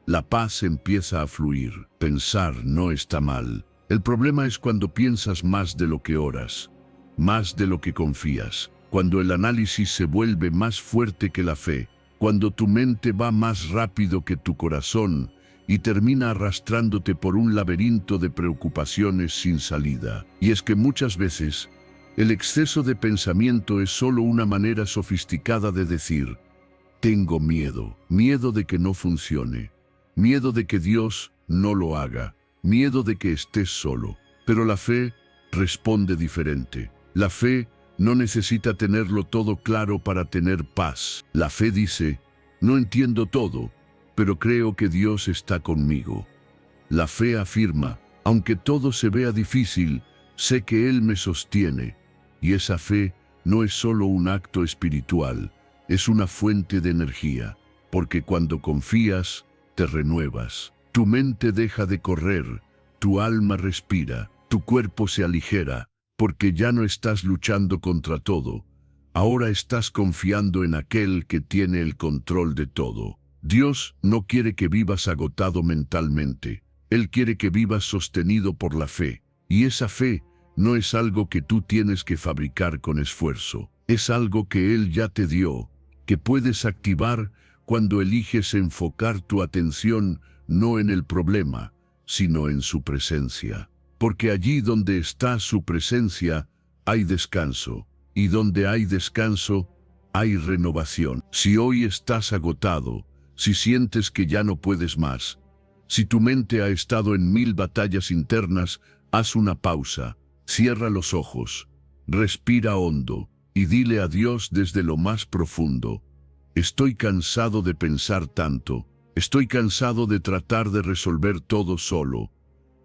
la paz empieza a fluir. Pensar no está mal. El problema es cuando piensas más de lo que oras, más de lo que confías, cuando el análisis se vuelve más fuerte que la fe, cuando tu mente va más rápido que tu corazón y termina arrastrándote por un laberinto de preocupaciones sin salida. Y es que muchas veces, el exceso de pensamiento es solo una manera sofisticada de decir, tengo miedo, miedo de que no funcione, miedo de que Dios no lo haga, miedo de que estés solo. Pero la fe responde diferente. La fe no necesita tenerlo todo claro para tener paz. La fe dice, no entiendo todo, pero creo que Dios está conmigo. La fe afirma, aunque todo se vea difícil, sé que Él me sostiene. Y esa fe no es solo un acto espiritual, es una fuente de energía, porque cuando confías, te renuevas. Tu mente deja de correr, tu alma respira, tu cuerpo se aligera, porque ya no estás luchando contra todo. Ahora estás confiando en aquel que tiene el control de todo. Dios no quiere que vivas agotado mentalmente. Él quiere que vivas sostenido por la fe. Y esa fe no es algo que tú tienes que fabricar con esfuerzo. Es algo que Él ya te dio, que puedes activar cuando eliges enfocar tu atención no en el problema, sino en su presencia. Porque allí donde está su presencia, hay descanso. Y donde hay descanso, hay renovación. Si hoy estás agotado, si sientes que ya no puedes más, si tu mente ha estado en 1000 batallas internas, haz una pausa, cierra los ojos, respira hondo y dile a Dios desde lo más profundo, estoy cansado de pensar tanto, estoy cansado de tratar de resolver todo solo.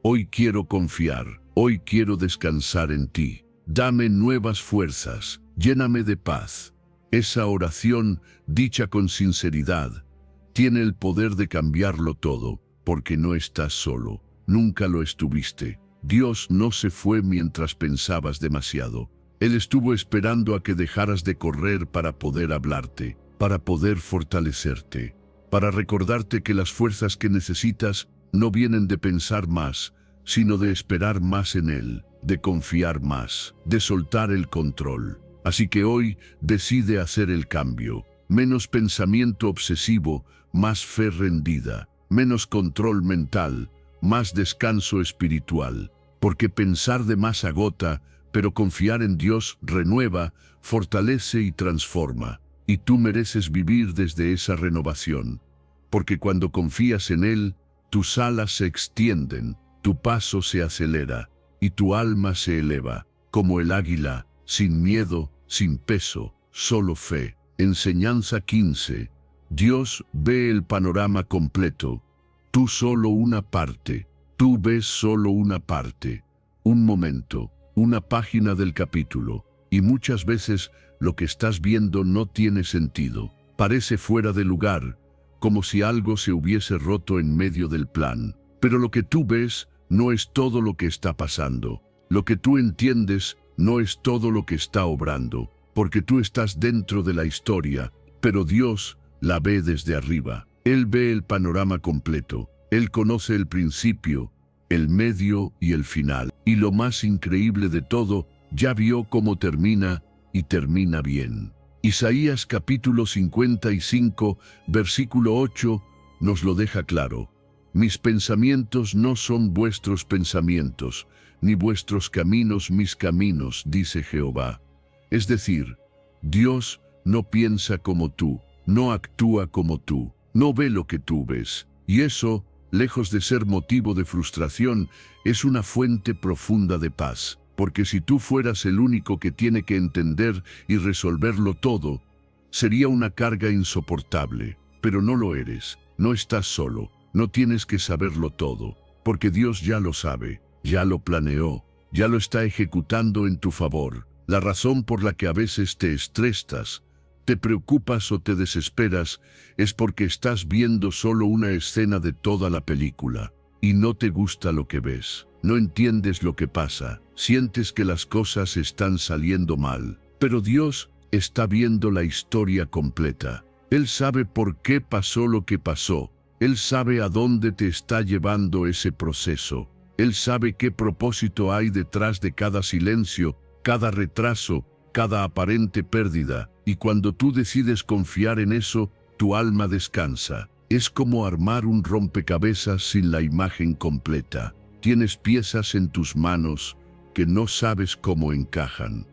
Hoy quiero confiar, hoy quiero descansar en ti. Dame nuevas fuerzas, lléname de paz. Esa oración, dicha con sinceridad, tiene el poder de cambiarlo todo, porque no estás solo, nunca lo estuviste. Dios no se fue mientras pensabas demasiado. Él estuvo esperando a que dejaras de correr para poder hablarte, para poder fortalecerte, para recordarte que las fuerzas que necesitas no vienen de pensar más, sino de esperar más en Él, de confiar más, de soltar el control. Así que hoy decide hacer el cambio. Menos pensamiento obsesivo, más fe rendida. Menos control mental, más descanso espiritual. Porque pensar de más agota, pero confiar en Dios renueva, fortalece y transforma. Y tú mereces vivir desde esa renovación. Porque cuando confías en Él, tus alas se extienden, tu paso se acelera y tu alma se eleva, como el águila, sin miedo, sin peso, solo fe. Enseñanza 15. Dios ve el panorama completo, tú solo una parte, tú ves solo una parte, un momento, una página del capítulo, y muchas veces lo que estás viendo no tiene sentido, parece fuera de lugar, como si algo se hubiese roto en medio del plan. Pero lo que tú ves no es todo lo que está pasando. Lo que tú entiendes no es todo lo que está obrando. porque tú estás dentro de la historia, pero Dios la ve desde arriba. Él ve el panorama completo. Él conoce el principio, el medio y el final. Y lo más increíble de todo, ya vio cómo termina y termina bien. Isaías capítulo 55, versículo 8, nos lo deja claro. Mis pensamientos no son vuestros pensamientos, ni vuestros caminos mis caminos, dice Jehová. Es decir, Dios no piensa como tú, no actúa como tú, no ve lo que tú ves. Y eso, lejos de ser motivo de frustración, es una fuente profunda de paz. Porque si tú fueras el único que tiene que entender y resolverlo todo, sería una carga insoportable. Pero no lo eres, no estás solo, no tienes que saberlo todo, porque Dios ya lo sabe, ya lo planeó, ya lo está ejecutando en tu favor. La razón por la que a veces te estresas, te preocupas o te desesperas es porque estás viendo solo una escena de toda la película y no te gusta lo que ves. No entiendes lo que pasa, sientes que las cosas están saliendo mal, pero Dios está viendo la historia completa. Él sabe por qué pasó lo que pasó. Él sabe a dónde te está llevando ese proceso. Él sabe qué propósito hay detrás de cada silencio, cada retraso, cada aparente pérdida. Y cuando tú decides confiar en eso, tu alma descansa. Es como armar un rompecabezas sin la imagen completa. Tienes piezas en tus manos que no sabes cómo encajan.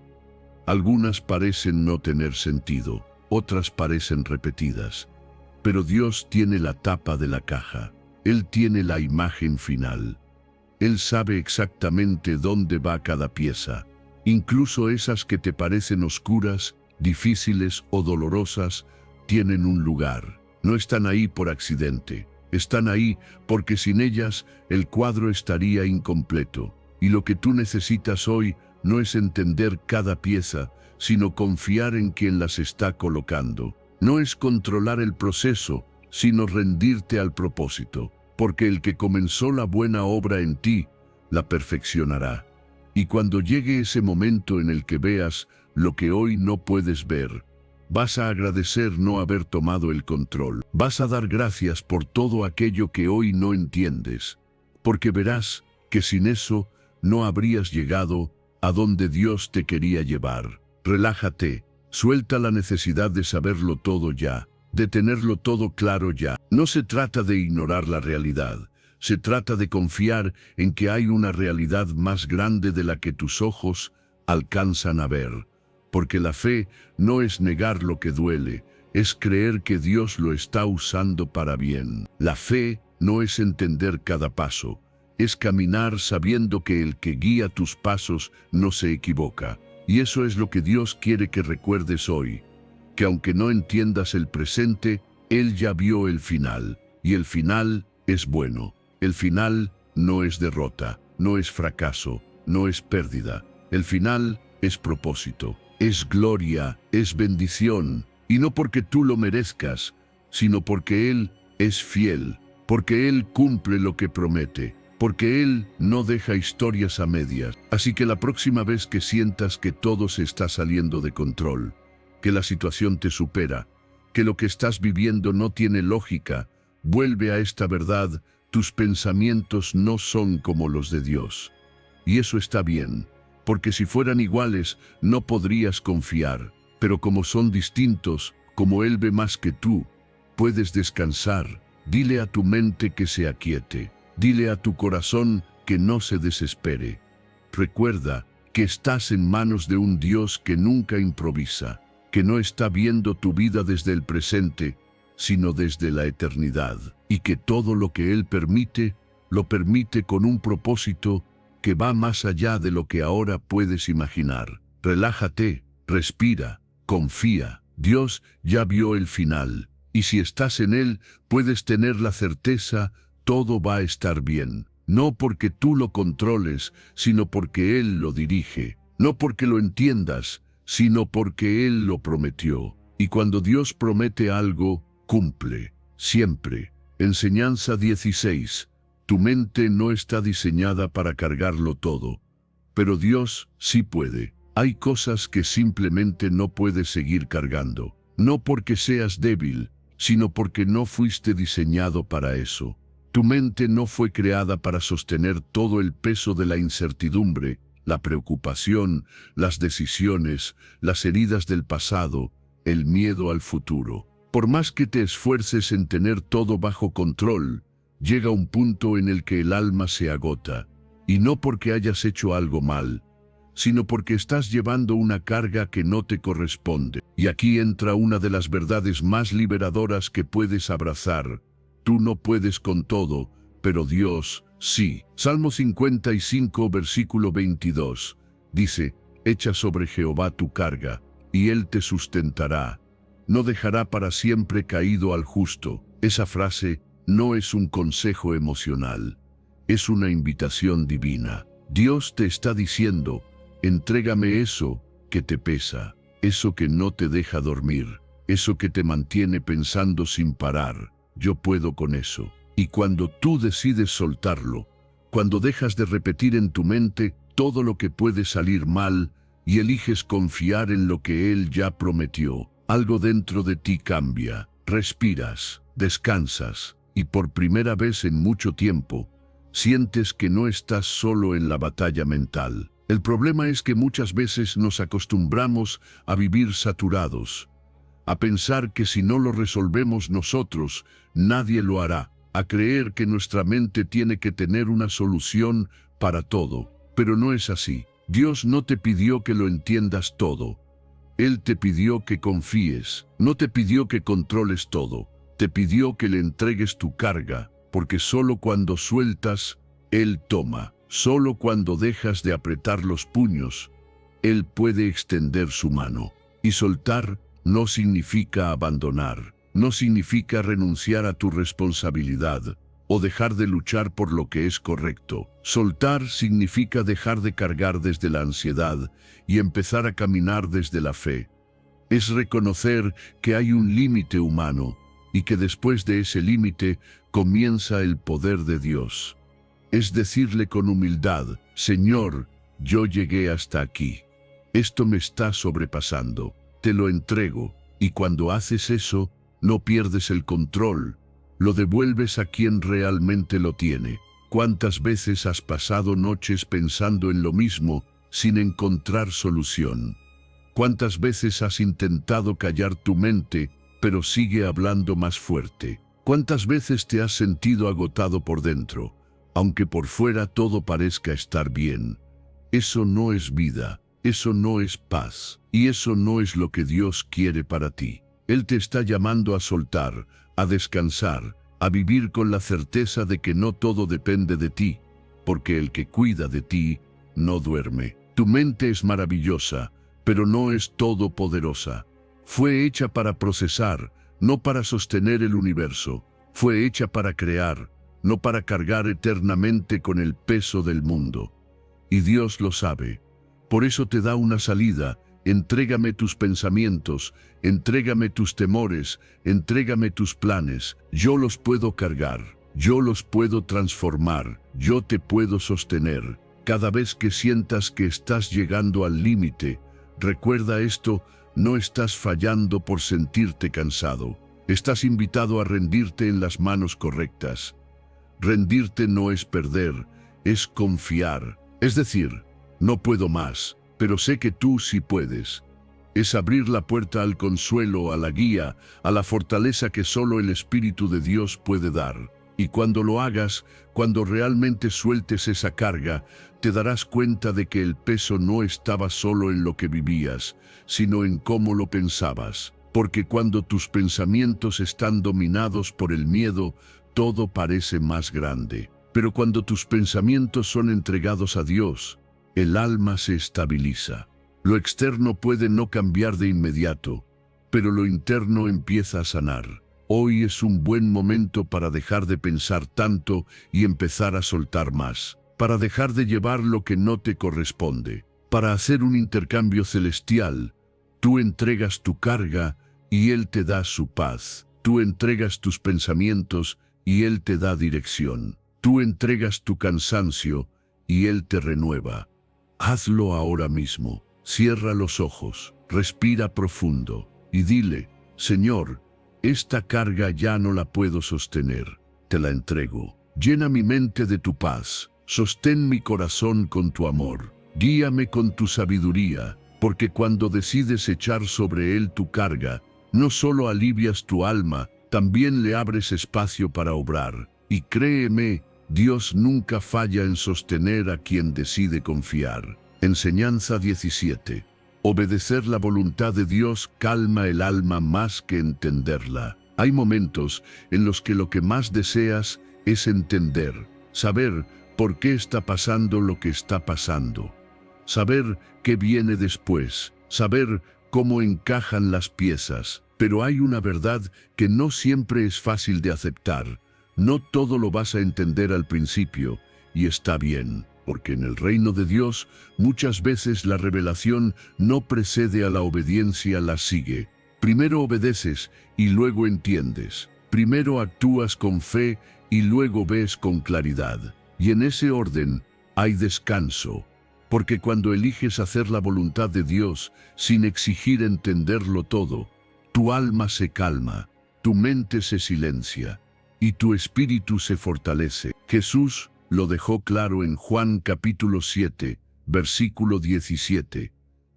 Algunas parecen no tener sentido, otras parecen repetidas. Pero Dios tiene la tapa de la caja. Él tiene la imagen final. Él sabe exactamente dónde va cada pieza. Incluso esas que te parecen oscuras, difíciles o dolorosas, tienen un lugar. No están ahí por accidente. Están ahí porque sin ellas el cuadro estaría incompleto. Y lo que tú necesitas hoy no es entender cada pieza, sino confiar en quien las está colocando. No es controlar el proceso, sino rendirte al propósito. Porque el que comenzó la buena obra en ti, la perfeccionará. Y cuando llegue ese momento en el que veas lo que hoy no puedes ver, vas a agradecer no haber tomado el control. Vas a dar gracias por todo aquello que hoy no entiendes, porque verás que sin eso no habrías llegado a donde Dios te quería llevar. Relájate, suelta la necesidad de saberlo todo ya, de tenerlo todo claro ya. No se trata de ignorar la realidad, se trata de confiar en que hay una realidad más grande de la que tus ojos alcanzan a ver. Porque la fe no es negar lo que duele, es creer que Dios lo está usando para bien. La fe no es entender cada paso, es caminar sabiendo que el que guía tus pasos no se equivoca. Y eso es lo que Dios quiere que recuerdes hoy, que aunque no entiendas el presente, Él ya vio el final, y el final es bueno. El final no es derrota, no es fracaso, no es pérdida. El final es propósito. Es gloria, es bendición, y no porque tú lo merezcas, sino porque Él es fiel, porque Él cumple lo que promete, porque Él no deja historias a medias. Así que la próxima vez que sientas que todo se está saliendo de control, que la situación te supera, que lo que estás viviendo no tiene lógica, vuelve a esta verdad: tus pensamientos no son como los de Dios. Y eso está bien. Porque si fueran iguales, no podrías confiar. Pero como son distintos, como Él ve más que tú, puedes descansar. Dile a tu mente que se aquiete. Dile a tu corazón que no se desespere. Recuerda que estás en manos de un Dios que nunca improvisa, que no está viendo tu vida desde el presente, sino desde la eternidad. Y que todo lo que Él permite, lo permite con un propósito que va más allá de lo que ahora puedes imaginar. Relájate, respira, confía. Dios ya vio el final, y si estás en Él, puedes tener la certeza, todo va a estar bien. No porque tú lo controles, sino porque Él lo dirige. No porque lo entiendas, sino porque Él lo prometió. Y cuando Dios promete algo, cumple. Siempre. Enseñanza 16. Tu mente no está diseñada para cargarlo todo, pero Dios sí puede. Hay cosas que simplemente no puedes seguir cargando. No porque seas débil, sino porque no fuiste diseñado para eso. Tu mente no fue creada para sostener todo el peso de la incertidumbre, la preocupación, las decisiones, las heridas del pasado, el miedo al futuro. Por más que te esfuerces en tener todo bajo control, llega un punto en el que el alma se agota, y no porque hayas hecho algo mal, sino porque estás llevando una carga que no te corresponde. Y aquí entra una de las verdades más liberadoras que puedes abrazar. Tú no puedes con todo, pero Dios sí. Salmo 55, versículo 22, dice: «Echa sobre Jehová tu carga, y Él te sustentará. No dejará para siempre caído al justo». Esa frase no es un consejo emocional, es una invitación divina. Dios te está diciendo: entrégame eso que te pesa, eso que no te deja dormir, eso que te mantiene pensando sin parar. Yo puedo con eso. Y cuando tú decides soltarlo, cuando dejas de repetir en tu mente todo lo que puede salir mal y eliges confiar en lo que Él ya prometió, algo dentro de ti cambia. Respiras, descansas, y por primera vez en mucho tiempo, sientes que no estás solo en la batalla mental. El problema es que muchas veces nos acostumbramos a vivir saturados, a pensar que si no lo resolvemos nosotros, nadie lo hará, a creer que nuestra mente tiene que tener una solución para todo. Pero no es así. Dios no te pidió que lo entiendas todo. Él te pidió que confíes, no te pidió que controles todo, te pidió que le entregues tu carga, porque solo cuando sueltas, Él toma. Solo cuando dejas de apretar los puños, Él puede extender su mano. Y soltar no significa abandonar, no significa renunciar a tu responsabilidad o dejar de luchar por lo que es correcto. Soltar significa dejar de cargar desde la ansiedad y empezar a caminar desde la fe. Es reconocer que hay un límite humano y que después de ese límite comienza el poder de Dios. Es decirle con humildad: Señor, yo llegué hasta aquí. Esto me está sobrepasando. Te lo entrego. Y cuando haces eso, no pierdes el control. Lo devuelves a quien realmente lo tiene. ¿Cuántas veces has pasado noches pensando en lo mismo sin encontrar solución? ¿Cuántas veces has intentado callar tu mente, pero sigue hablando más fuerte? ¿Cuántas veces te has sentido agotado por dentro, aunque por fuera todo parezca estar bien? Eso no es vida, eso no es paz, y eso no es lo que Dios quiere para ti. Él te está llamando a soltar, a descansar, a vivir con la certeza de que no todo depende de ti, porque el que cuida de ti no duerme. Tu mente es maravillosa, pero no es todopoderosa. Fue hecha para procesar, no para sostener el universo. Fue hecha para crear, no para cargar eternamente con el peso del mundo. Y Dios lo sabe. Por eso te da una salida. Entrégame tus pensamientos, entrégame tus temores, entrégame tus planes. Yo los puedo cargar, yo los puedo transformar, yo te puedo sostener. Cada vez que sientas que estás llegando al límite, recuerda esto: no estás fallando por sentirte cansado. Estás invitado a rendirte en las manos correctas. Rendirte no es perder, es confiar. Es decir, no puedo más, pero sé que tú sí puedes. Es abrir la puerta al consuelo, a la guía, a la fortaleza que solo el Espíritu de Dios puede dar. Y cuando lo hagas, cuando realmente sueltes esa carga, te darás cuenta de que el peso no estaba solo en lo que vivías, sino en cómo lo pensabas. Porque cuando tus pensamientos están dominados por el miedo, todo parece más grande. Pero cuando tus pensamientos son entregados a Dios, el alma se estabiliza. Lo externo puede no cambiar de inmediato, pero lo interno empieza a sanar. Hoy es un buen momento para dejar de pensar tanto y empezar a soltar más, para dejar de llevar lo que no te corresponde, para hacer un intercambio celestial. Tú entregas tu carga y Él te da su paz. Tú entregas tus pensamientos y Él te da dirección. Tú entregas tu cansancio y Él te renueva. Hazlo ahora mismo. Cierra los ojos, respira profundo y dile: Señor, esta carga ya no la puedo sostener, te la entrego. Llena mi mente de tu paz, sostén mi corazón con tu amor, guíame con tu sabiduría, porque cuando decides echar sobre él tu carga, no solo alivias tu alma, también le abres espacio para obrar. Y créeme, Dios nunca falla en sostener a quien decide confiar. Enseñanza 17. Obedecer la voluntad de Dios calma el alma más que entenderla. Hay momentos en los que lo que más deseas es entender, saber por qué está pasando lo que está pasando, saber qué viene después, saber cómo encajan las piezas. Pero hay una verdad que no siempre es fácil de aceptar. No todo lo vas a entender al principio, y está bien, porque en el reino de Dios muchas veces la revelación no precede a la obediencia, la sigue. Primero obedeces y luego entiendes. Primero actúas con fe y luego ves con claridad. Y en ese orden hay descanso, porque cuando eliges hacer la voluntad de Dios sin exigir entenderlo todo, tu alma se calma, tu mente se silencia y tu espíritu se fortalece. Jesús lo dejó claro en Juan capítulo 7, versículo 17.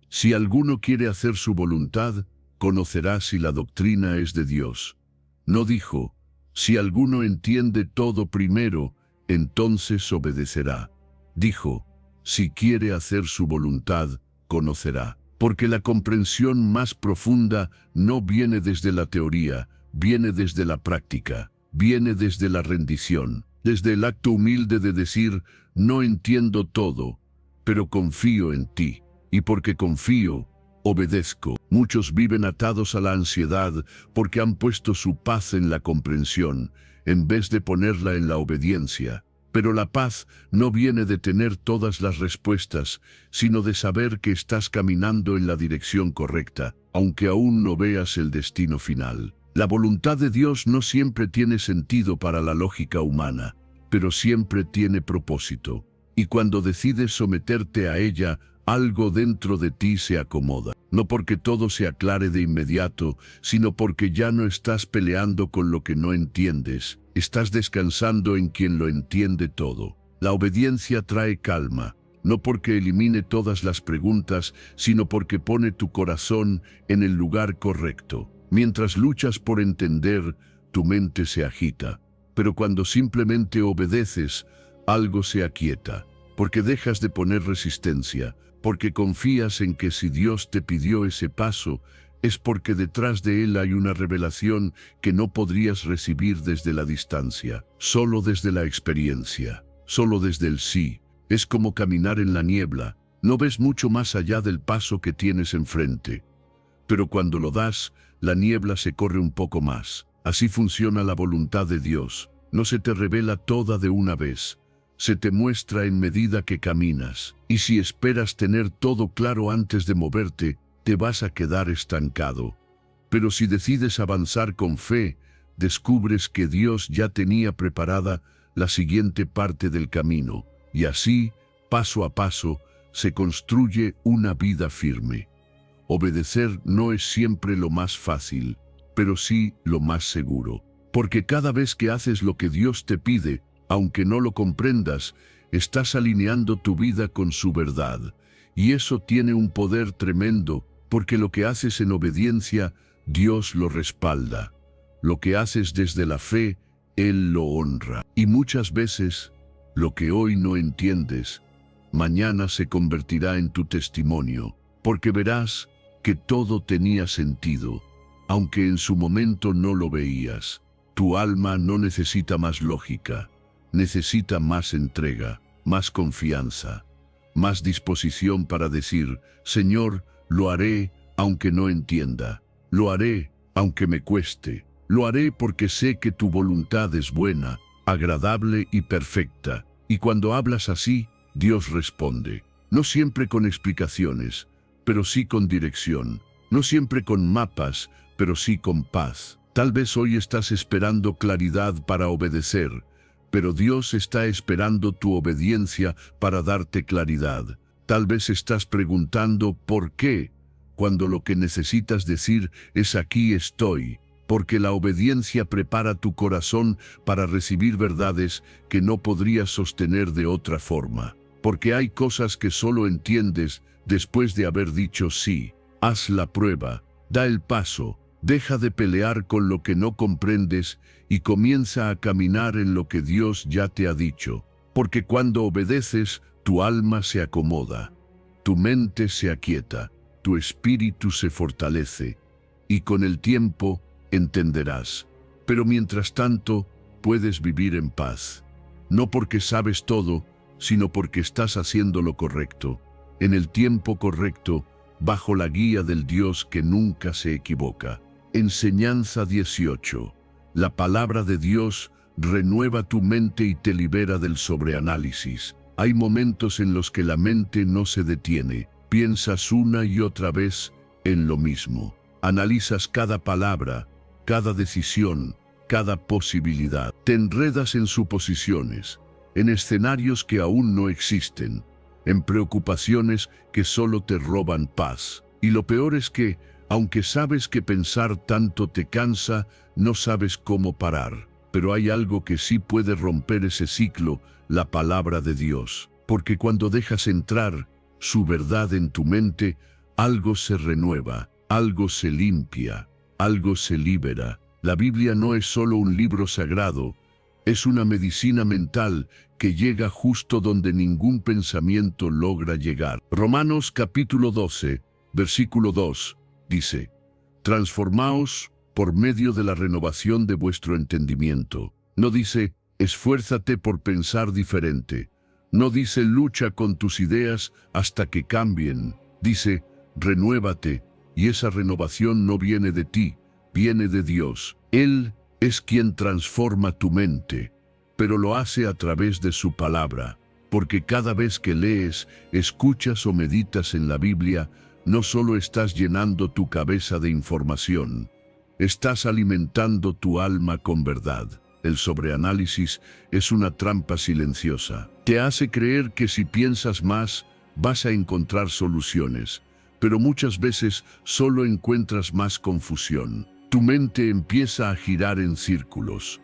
Si alguno quiere hacer su voluntad, conocerá si la doctrina es de Dios. No dijo: si alguno entiende todo primero, entonces obedecerá. Dijo: si quiere hacer su voluntad, conocerá. Porque la comprensión más profunda no viene desde la teoría, viene desde la práctica, viene desde la rendición, desde el acto humilde de decir: no entiendo todo, pero confío en ti, y porque confío, obedezco. Muchos viven atados a la ansiedad porque han puesto su paz en la comprensión, en vez de ponerla en la obediencia. Pero la paz no viene de tener todas las respuestas, sino de saber que estás caminando en la dirección correcta, aunque aún no veas el destino final. La voluntad de Dios no siempre tiene sentido para la lógica humana, pero siempre tiene propósito. Y cuando decides someterte a ella, algo dentro de ti se acomoda. No porque todo se aclare de inmediato, sino porque ya no estás peleando con lo que no entiendes. Estás descansando en quien lo entiende todo. La obediencia trae calma, no porque elimine todas las preguntas, sino porque pone tu corazón en el lugar correcto. Mientras luchas por entender, tu mente se agita. Pero cuando simplemente obedeces, algo se aquieta, porque dejas de poner resistencia, porque confías en que si Dios te pidió ese paso, es porque detrás de él hay una revelación que no podrías recibir desde la distancia, solo desde la experiencia, solo desde el sí. Es como caminar en la niebla, no ves mucho más allá del paso que tienes enfrente. Pero cuando lo das, la niebla se corre un poco más. Así funciona la voluntad de Dios. No se te revela toda de una vez, se te muestra en medida que caminas. Y si esperas tener todo claro antes de moverte, te vas a quedar estancado. Pero si decides avanzar con fe, descubres que Dios ya tenía preparada la siguiente parte del camino, y así, paso a paso, se construye una vida firme. Obedecer no es siempre lo más fácil, pero sí lo más seguro. Porque cada vez que haces lo que Dios te pide, aunque no lo comprendas, estás alineando tu vida con su verdad. Y eso tiene un poder tremendo, porque lo que haces en obediencia, Dios lo respalda. Lo que haces desde la fe, Él lo honra. Y muchas veces, lo que hoy no entiendes, mañana se convertirá en tu testimonio, porque verás que todo tenía sentido, aunque en su momento no lo veías. Tu alma no necesita más lógica, necesita más entrega, más confianza, más disposición para decir: Señor, lo haré aunque no entienda, lo haré aunque me cueste, lo haré porque sé que tu voluntad es buena, agradable y perfecta. Y cuando hablas así, Dios responde, no siempre con explicaciones, pero sí con dirección, no siempre con mapas, pero sí con paz. Tal vez hoy estás esperando claridad para obedecer, pero Dios está esperando tu obediencia para darte claridad. Tal vez estás preguntando ¿por qué? Cuando lo que necesitas decir es aquí estoy, porque la obediencia prepara tu corazón para recibir verdades que no podrías sostener de otra forma. Porque hay cosas que solo entiendes después de haber dicho sí. Haz la prueba, da el paso, deja de pelear con lo que no comprendes y comienza a caminar en lo que Dios ya te ha dicho. Porque cuando obedeces, tu alma se acomoda, tu mente se aquieta, tu espíritu se fortalece, y con el tiempo entenderás. Pero mientras tanto, puedes vivir en paz. No porque sabes todo, sino porque estás haciendo lo correcto, en el tiempo correcto, bajo la guía del Dios que nunca se equivoca. Enseñanza 18. La palabra de Dios renueva tu mente y te libera del sobreanálisis. Hay momentos en los que la mente no se detiene. Piensas una y otra vez en lo mismo. Analizas cada palabra, cada decisión, cada posibilidad. Te enredas en suposiciones, en escenarios que aún no existen, en preocupaciones que solo te roban paz. Y lo peor es que, aunque sabes que pensar tanto te cansa, no sabes cómo parar. Pero hay algo que sí puede romper ese ciclo, la palabra de Dios. Porque cuando dejas entrar su verdad en tu mente, algo se renueva, algo se limpia, algo se libera. La Biblia no es solo un libro sagrado, es una medicina mental que llega justo donde ningún pensamiento logra llegar. Romanos capítulo 12, versículo 2, dice: transformaos por medio de la renovación de vuestro entendimiento. No dice, esfuérzate por pensar diferente. No dice, lucha con tus ideas hasta que cambien. Dice, renuévate, y esa renovación no viene de ti, viene de Dios. Él es quien transforma tu mente, pero lo hace a través de su palabra, porque cada vez que lees, escuchas o meditas en la Biblia, no solo estás llenando tu cabeza de información, estás alimentando tu alma con verdad. El sobreanálisis es una trampa silenciosa. Te hace creer que si piensas más, vas a encontrar soluciones, pero muchas veces solo encuentras más confusión. Tu mente empieza a girar en círculos.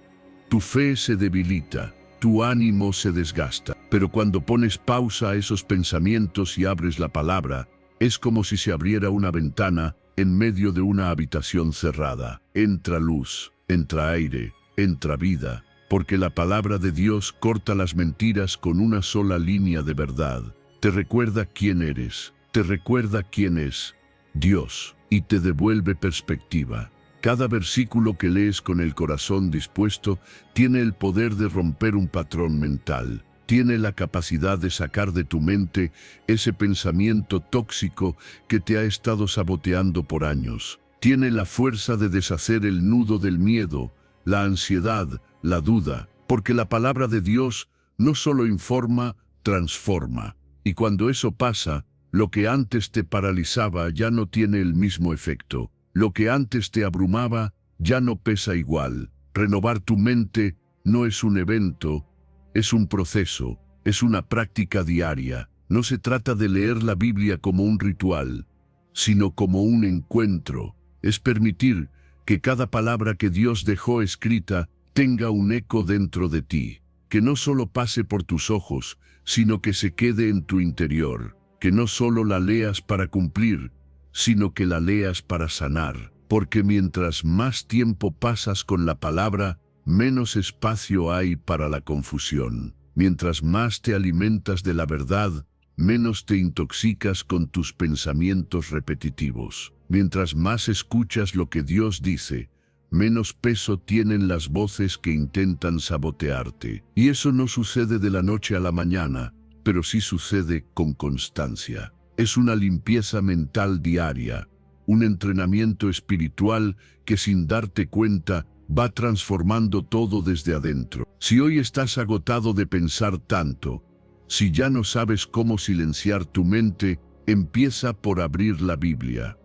Tu fe se debilita, tu ánimo se desgasta. Pero cuando pones pausa a esos pensamientos y abres la palabra, es como si se abriera una ventana en medio de una habitación cerrada. Entra luz, entra aire, entra vida, porque la palabra de Dios corta las mentiras con una sola línea de verdad. Te recuerda quién eres, te recuerda quién es Dios, y te devuelve perspectiva. Cada versículo que lees con el corazón dispuesto tiene el poder de romper un patrón mental. Tiene la capacidad de sacar de tu mente ese pensamiento tóxico que te ha estado saboteando por años. Tiene la fuerza de deshacer el nudo del miedo, la ansiedad, la duda, porque la palabra de Dios no solo informa, transforma. Y cuando eso pasa, lo que antes te paralizaba ya no tiene el mismo efecto. Lo que antes te abrumaba ya no pesa igual. Renovar tu mente no es un evento, es un proceso, es una práctica diaria. No se trata de leer la Biblia como un ritual, sino como un encuentro. Es permitir que cada palabra que Dios dejó escrita tenga un eco dentro de ti, que no solo pase por tus ojos, sino que se quede en tu interior, que no solo la leas para cumplir, sino que la leas para sanar, porque mientras más tiempo pasas con la palabra, menos espacio hay para la confusión. Mientras más te alimentas de la verdad, menos te intoxicas con tus pensamientos repetitivos. Mientras más escuchas lo que Dios dice, menos peso tienen las voces que intentan sabotearte. Y eso no sucede de la noche a la mañana, pero sí sucede con constancia. Es una limpieza mental diaria, un entrenamiento espiritual que sin darte cuenta va transformando todo desde adentro. Si hoy estás agotado de pensar tanto, si ya no sabes cómo silenciar tu mente, empieza por abrir la Biblia.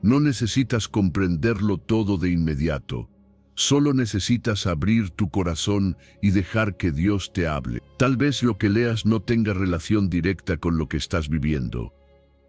No necesitas comprenderlo todo de inmediato. Solo necesitas abrir tu corazón y dejar que Dios te hable. Tal vez lo que leas no tenga relación directa con lo que estás viviendo,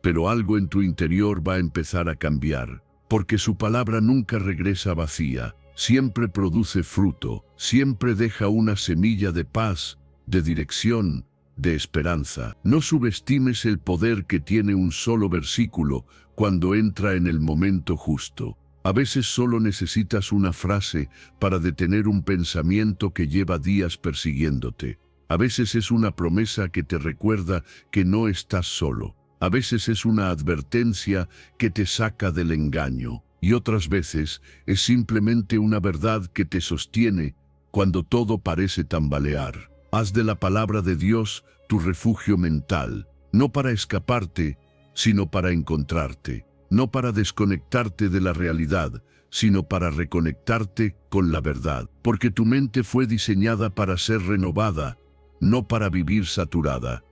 pero algo en tu interior va a empezar a cambiar, porque su palabra nunca regresa vacía, siempre produce fruto, siempre deja una semilla de paz, de dirección, de esperanza. No subestimes el poder que tiene un solo versículo cuando entra en el momento justo. A veces solo necesitas una frase para detener un pensamiento que lleva días persiguiéndote. A veces es una promesa que te recuerda que no estás solo. A veces es una advertencia que te saca del engaño. Y otras veces es simplemente una verdad que te sostiene cuando todo parece tambalear. Haz de la palabra de Dios tu refugio mental, no para escaparte, sino para encontrarte. No para desconectarte de la realidad, sino para reconectarte con la verdad. Porque tu mente fue diseñada para ser renovada, no para vivir saturada.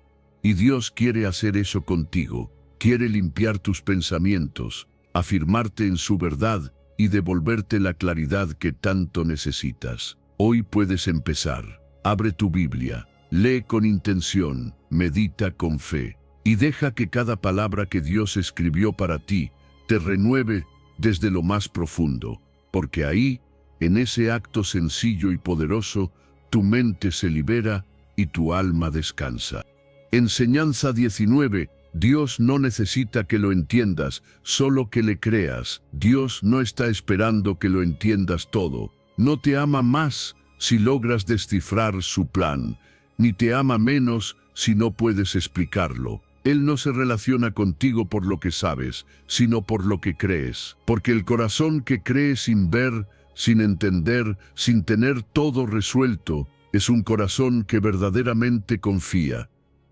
Y Dios quiere hacer eso contigo. Quiere limpiar tus pensamientos, afirmarte en su verdad y devolverte la claridad que tanto necesitas. Hoy puedes empezar. Abre tu Biblia, lee con intención, medita con fe. Y deja que cada palabra que Dios escribió para ti te renueve desde lo más profundo, porque ahí, en ese acto sencillo y poderoso, tu mente se libera y tu alma descansa. Enseñanza 19. Dios no necesita que lo entiendas, solo que le creas. Dios no está esperando que lo entiendas todo. No te ama más si logras descifrar su plan, ni te ama menos si no puedes explicarlo. Él no se relaciona contigo por lo que sabes, sino por lo que crees. Porque el corazón que cree sin ver, sin entender, sin tener todo resuelto, es un corazón que verdaderamente confía.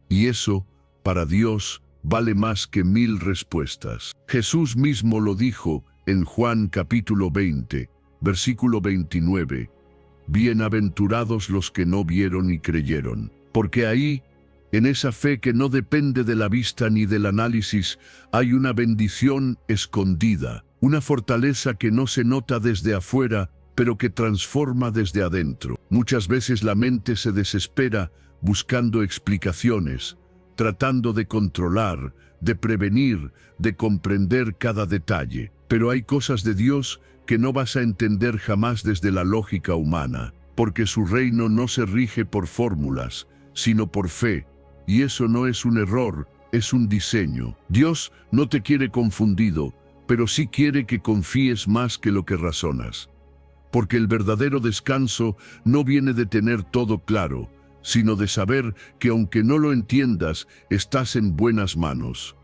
Y eso, para Dios, vale más que 1000 respuestas. Jesús mismo lo dijo en Juan capítulo 20, versículo 29. Bienaventurados los que no vieron y creyeron. Porque ahí, en esa fe que no depende de la vista ni del análisis, hay una bendición escondida, una fortaleza que no se nota desde afuera, pero que transforma desde adentro. Muchas veces la mente se desespera buscando explicaciones, tratando de controlar, de prevenir, de comprender cada detalle. Pero hay cosas de Dios que no vas a entender jamás desde la lógica humana, porque su reino no se rige por fórmulas, sino por fe. Y eso no es un error, es un diseño. Dios no te quiere confundido, pero sí quiere que confíes más que lo que razonas. Porque el verdadero descanso no viene de tener todo claro, sino de saber que aunque no lo entiendas, estás en buenas manos.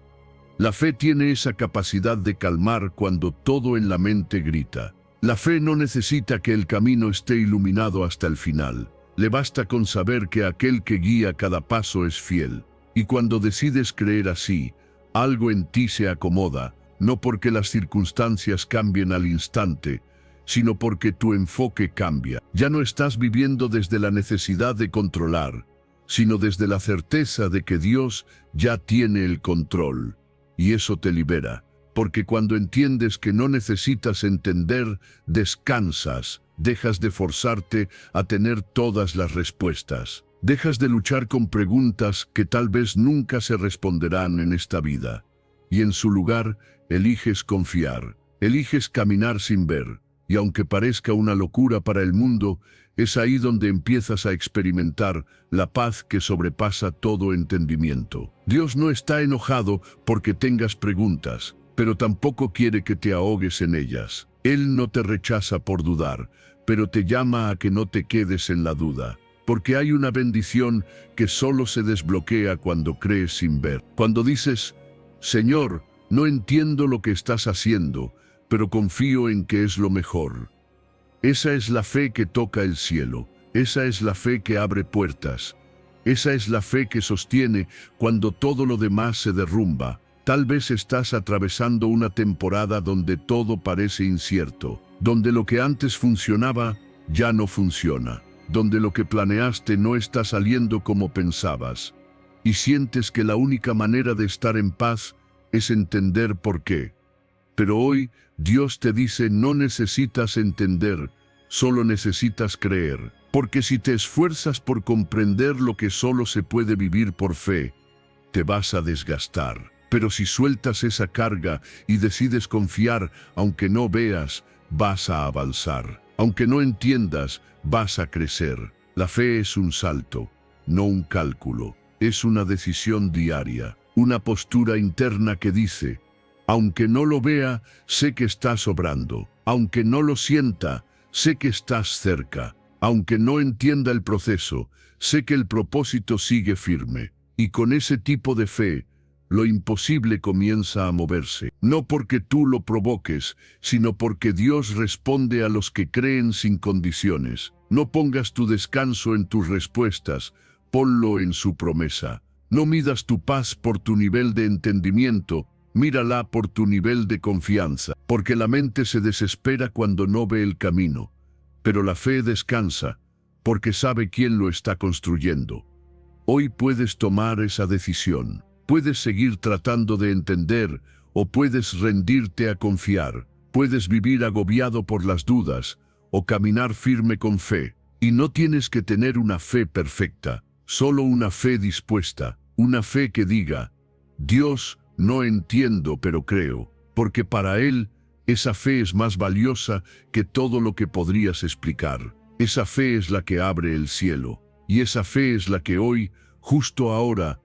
La fe tiene esa capacidad de calmar cuando todo en la mente grita. La fe no necesita que el camino esté iluminado hasta el final. Le basta con saber que aquel que guía cada paso es fiel. Y cuando decides creer así, algo en ti se acomoda, no porque las circunstancias cambien al instante, sino porque tu enfoque cambia. Ya no estás viviendo desde la necesidad de controlar, sino desde la certeza de que Dios ya tiene el control. Y eso te libera, porque cuando entiendes que no necesitas entender, descansas. Dejas de forzarte a tener todas las respuestas. Dejas de luchar con preguntas que tal vez nunca se responderán en esta vida. Y en su lugar, eliges confiar. Eliges caminar sin ver. Y aunque parezca una locura para el mundo, es ahí donde empiezas a experimentar la paz que sobrepasa todo entendimiento. Dios no está enojado porque tengas preguntas, pero tampoco quiere que te ahogues en ellas. Él no te rechaza por dudar, pero te llama a que no te quedes en la duda. Porque hay una bendición que solo se desbloquea cuando crees sin ver. Cuando dices, Señor, no entiendo lo que estás haciendo, pero confío en que es lo mejor. Esa es la fe que toca el cielo. Esa es la fe que abre puertas. Esa es la fe que sostiene cuando todo lo demás se derrumba. Tal vez estás atravesando una temporada donde todo parece incierto, donde lo que antes funcionaba ya no funciona, donde lo que planeaste no está saliendo como pensabas, y sientes que la única manera de estar en paz es entender por qué. Pero hoy Dios te dice: no necesitas entender, solo necesitas creer. Porque si te esfuerzas por comprender lo que solo se puede vivir por fe, te vas a desgastar. Pero si sueltas esa carga y decides confiar, aunque no veas, vas a avanzar. Aunque no entiendas, vas a crecer. La fe es un salto, no un cálculo. Es una decisión diaria, una postura interna que dice: aunque no lo vea, sé que estás obrando. Aunque no lo sienta, sé que estás cerca. Aunque no entienda el proceso, sé que el propósito sigue firme. Y con ese tipo de fe, lo imposible comienza a moverse. No porque tú lo provoques, sino porque Dios responde a los que creen sin condiciones. No pongas tu descanso en tus respuestas, ponlo en su promesa. No midas tu paz por tu nivel de entendimiento, mírala por tu nivel de confianza. Porque la mente se desespera cuando no ve el camino, pero la fe descansa porque sabe quién lo está construyendo. Hoy puedes tomar esa decisión. Puedes seguir tratando de entender o puedes rendirte a confiar. Puedes vivir agobiado por las dudas o caminar firme con fe. Y no tienes que tener una fe perfecta, solo una fe dispuesta, una fe que diga: Dios, no entiendo pero creo, porque para Él esa fe es más valiosa que todo lo que podrías explicar. Esa fe es la que abre el cielo, y esa fe es la que hoy, justo ahora,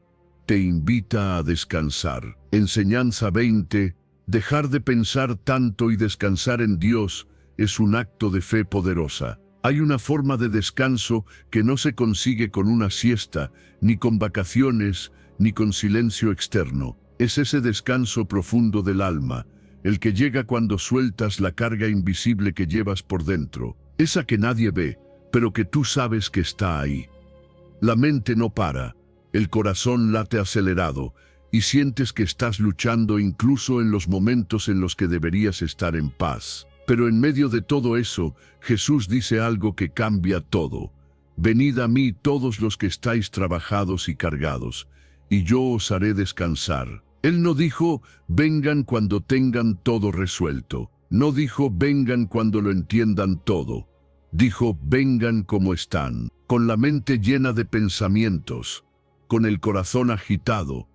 te invita a descansar. Enseñanza 20. Dejar de pensar tanto y descansar en Dios es un acto de fe poderosa. Hay una forma de descanso que no se consigue con una siesta, ni con vacaciones, ni con silencio externo. Es ese descanso profundo del alma, el que llega cuando sueltas la carga invisible que llevas por dentro, esa que nadie ve, pero que tú sabes que está ahí. La mente no para, el corazón late acelerado, y sientes que estás luchando incluso en los momentos en los que deberías estar en paz. Pero en medio de todo eso, Jesús dice algo que cambia todo. Venid a mí todos los que estáis trabajados y cargados, y yo os haré descansar. Él no dijo: vengan cuando tengan todo resuelto. No dijo: vengan cuando lo entiendan todo. Dijo: vengan como están, con la mente llena de pensamientos, con el corazón agitado,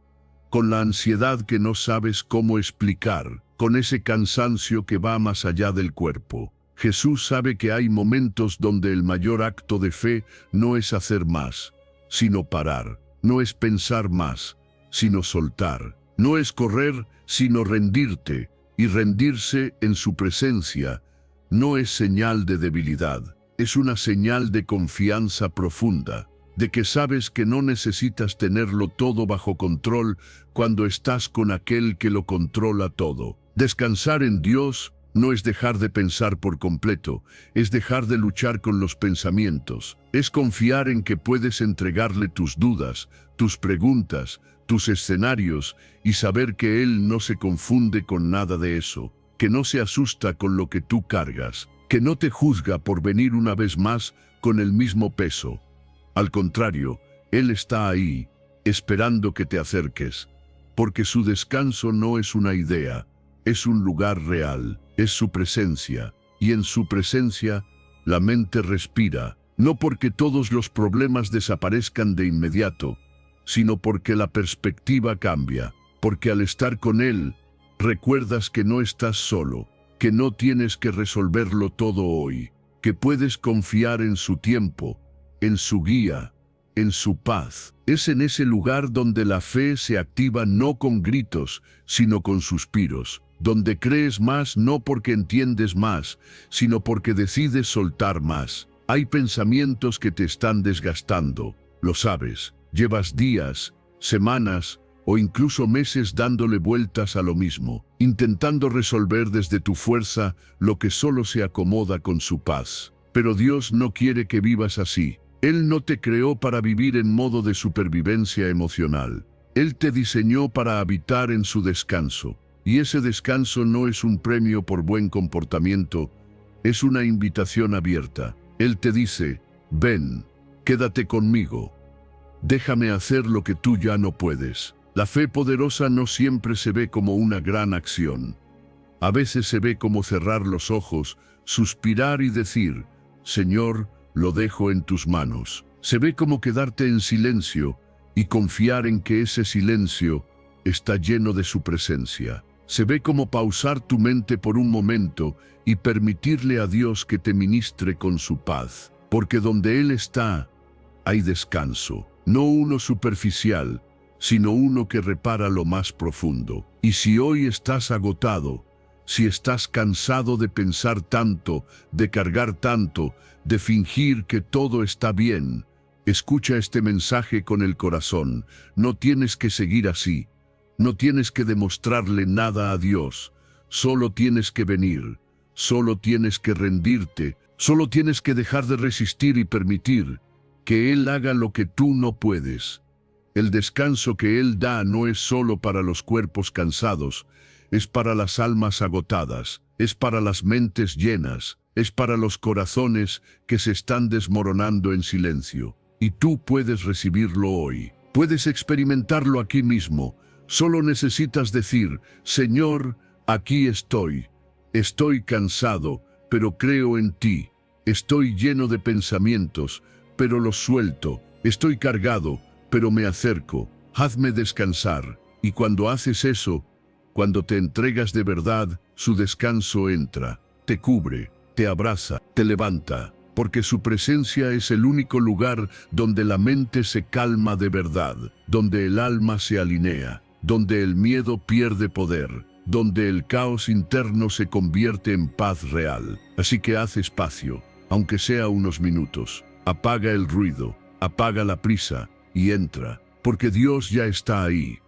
con la ansiedad que no sabes cómo explicar, con ese cansancio que va más allá del cuerpo. Jesús sabe que hay momentos donde el mayor acto de fe no es hacer más, sino parar. No es pensar más, sino soltar. No es correr, sino rendirte. Y rendirse en su presencia no es señal de debilidad, es una señal de confianza profunda, de que sabes que no necesitas tenerlo todo bajo control cuando estás con aquel que lo controla todo. Descansar en Dios no es dejar de pensar por completo, es dejar de luchar con los pensamientos, es confiar en que puedes entregarle tus dudas, tus preguntas, tus escenarios y saber que Él no se confunde con nada de eso, que no se asusta con lo que tú cargas, que no te juzga por venir una vez más con el mismo peso. Al contrario, Él está ahí, esperando que te acerques, porque su descanso no es una idea, es un lugar real, es su presencia, y en su presencia la mente respira, no porque todos los problemas desaparezcan de inmediato, sino porque la perspectiva cambia, porque al estar con Él, recuerdas que no estás solo, que no tienes que resolverlo todo hoy, que puedes confiar en su tiempo, en su guía, en su paz. Es en ese lugar donde la fe se activa no con gritos, sino con suspiros, donde crees más no porque entiendes más, sino porque decides soltar más. Hay pensamientos que te están desgastando, lo sabes. Llevas días, semanas o incluso meses dándole vueltas a lo mismo, intentando resolver desde tu fuerza lo que solo se acomoda con su paz. Pero Dios no quiere que vivas así. Él no te creó para vivir en modo de supervivencia emocional. Él te diseñó para habitar en su descanso. Y ese descanso no es un premio por buen comportamiento, es una invitación abierta. Él te dice: ven, quédate conmigo. Déjame hacer lo que tú ya no puedes. La fe poderosa no siempre se ve como una gran acción. A veces se ve como cerrar los ojos, suspirar y decir: Señor, lo dejo en tus manos. Se ve como quedarte en silencio y confiar en que ese silencio está lleno de su presencia. Se ve como pausar tu mente por un momento y permitirle a Dios que te ministre con su paz. Porque donde Él está, hay descanso. No uno superficial, sino uno que repara lo más profundo. Y si hoy estás agotado, si estás cansado de pensar tanto, de cargar tanto, de fingir que todo está bien, escucha este mensaje con el corazón. No tienes que seguir así. No tienes que demostrarle nada a Dios. Solo tienes que venir. Solo tienes que rendirte. Solo tienes que dejar de resistir y permitir que Él haga lo que tú no puedes. El descanso que Él da no es solo para los cuerpos cansados, es para las almas agotadas, es para las mentes llenas, es para los corazones que se están desmoronando en silencio. Y tú puedes recibirlo hoy. Puedes experimentarlo aquí mismo. Solo necesitas decir, Señor, aquí estoy. Estoy cansado, pero creo en ti. Estoy lleno de pensamientos, pero los suelto. Estoy cargado, pero me acerco. Hazme descansar. Y cuando haces eso, cuando te entregas de verdad, su descanso entra, te cubre, te abraza, te levanta, porque su presencia es el único lugar donde la mente se calma de verdad, donde el alma se alinea, donde el miedo pierde poder, donde el caos interno se convierte en paz real. Así que haz espacio, aunque sea unos minutos. Apaga el ruido, apaga la prisa y entra, porque Dios ya está ahí,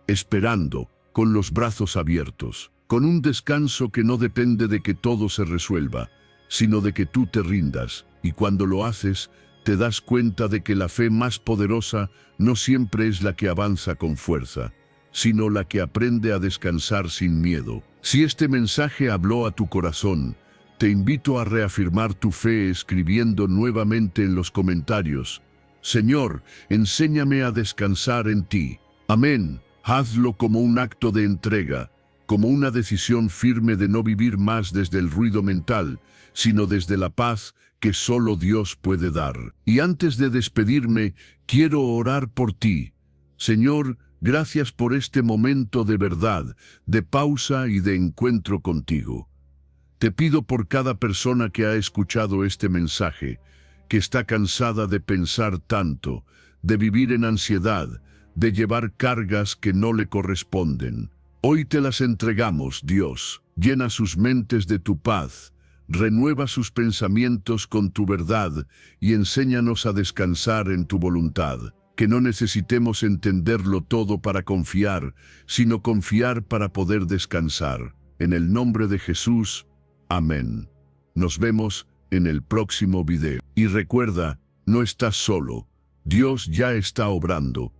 esperando, con los brazos abiertos, con un descanso que no depende de que todo se resuelva, sino de que tú te rindas, y cuando lo haces, te das cuenta de que la fe más poderosa no siempre es la que avanza con fuerza, sino la que aprende a descansar sin miedo. Si este mensaje habló a tu corazón, te invito a reafirmar tu fe escribiendo nuevamente en los comentarios, Señor, enséñame a descansar en ti. Amén. Hazlo como un acto de entrega, como una decisión firme de no vivir más desde el ruido mental, sino desde la paz que solo Dios puede dar. Y antes de despedirme, quiero orar por ti. Señor, gracias por este momento de verdad, de pausa y de encuentro contigo. Te pido por cada persona que ha escuchado este mensaje, que está cansada de pensar tanto, de vivir en ansiedad, de llevar cargas que no le corresponden. Hoy te las entregamos, Dios. Llena sus mentes de tu paz, renueva sus pensamientos con tu verdad y enséñanos a descansar en tu voluntad. Que no necesitemos entenderlo todo para confiar, sino confiar para poder descansar. En el nombre de Jesús, amén. Nos vemos en el próximo video. Y recuerda, no estás solo. Dios ya está obrando.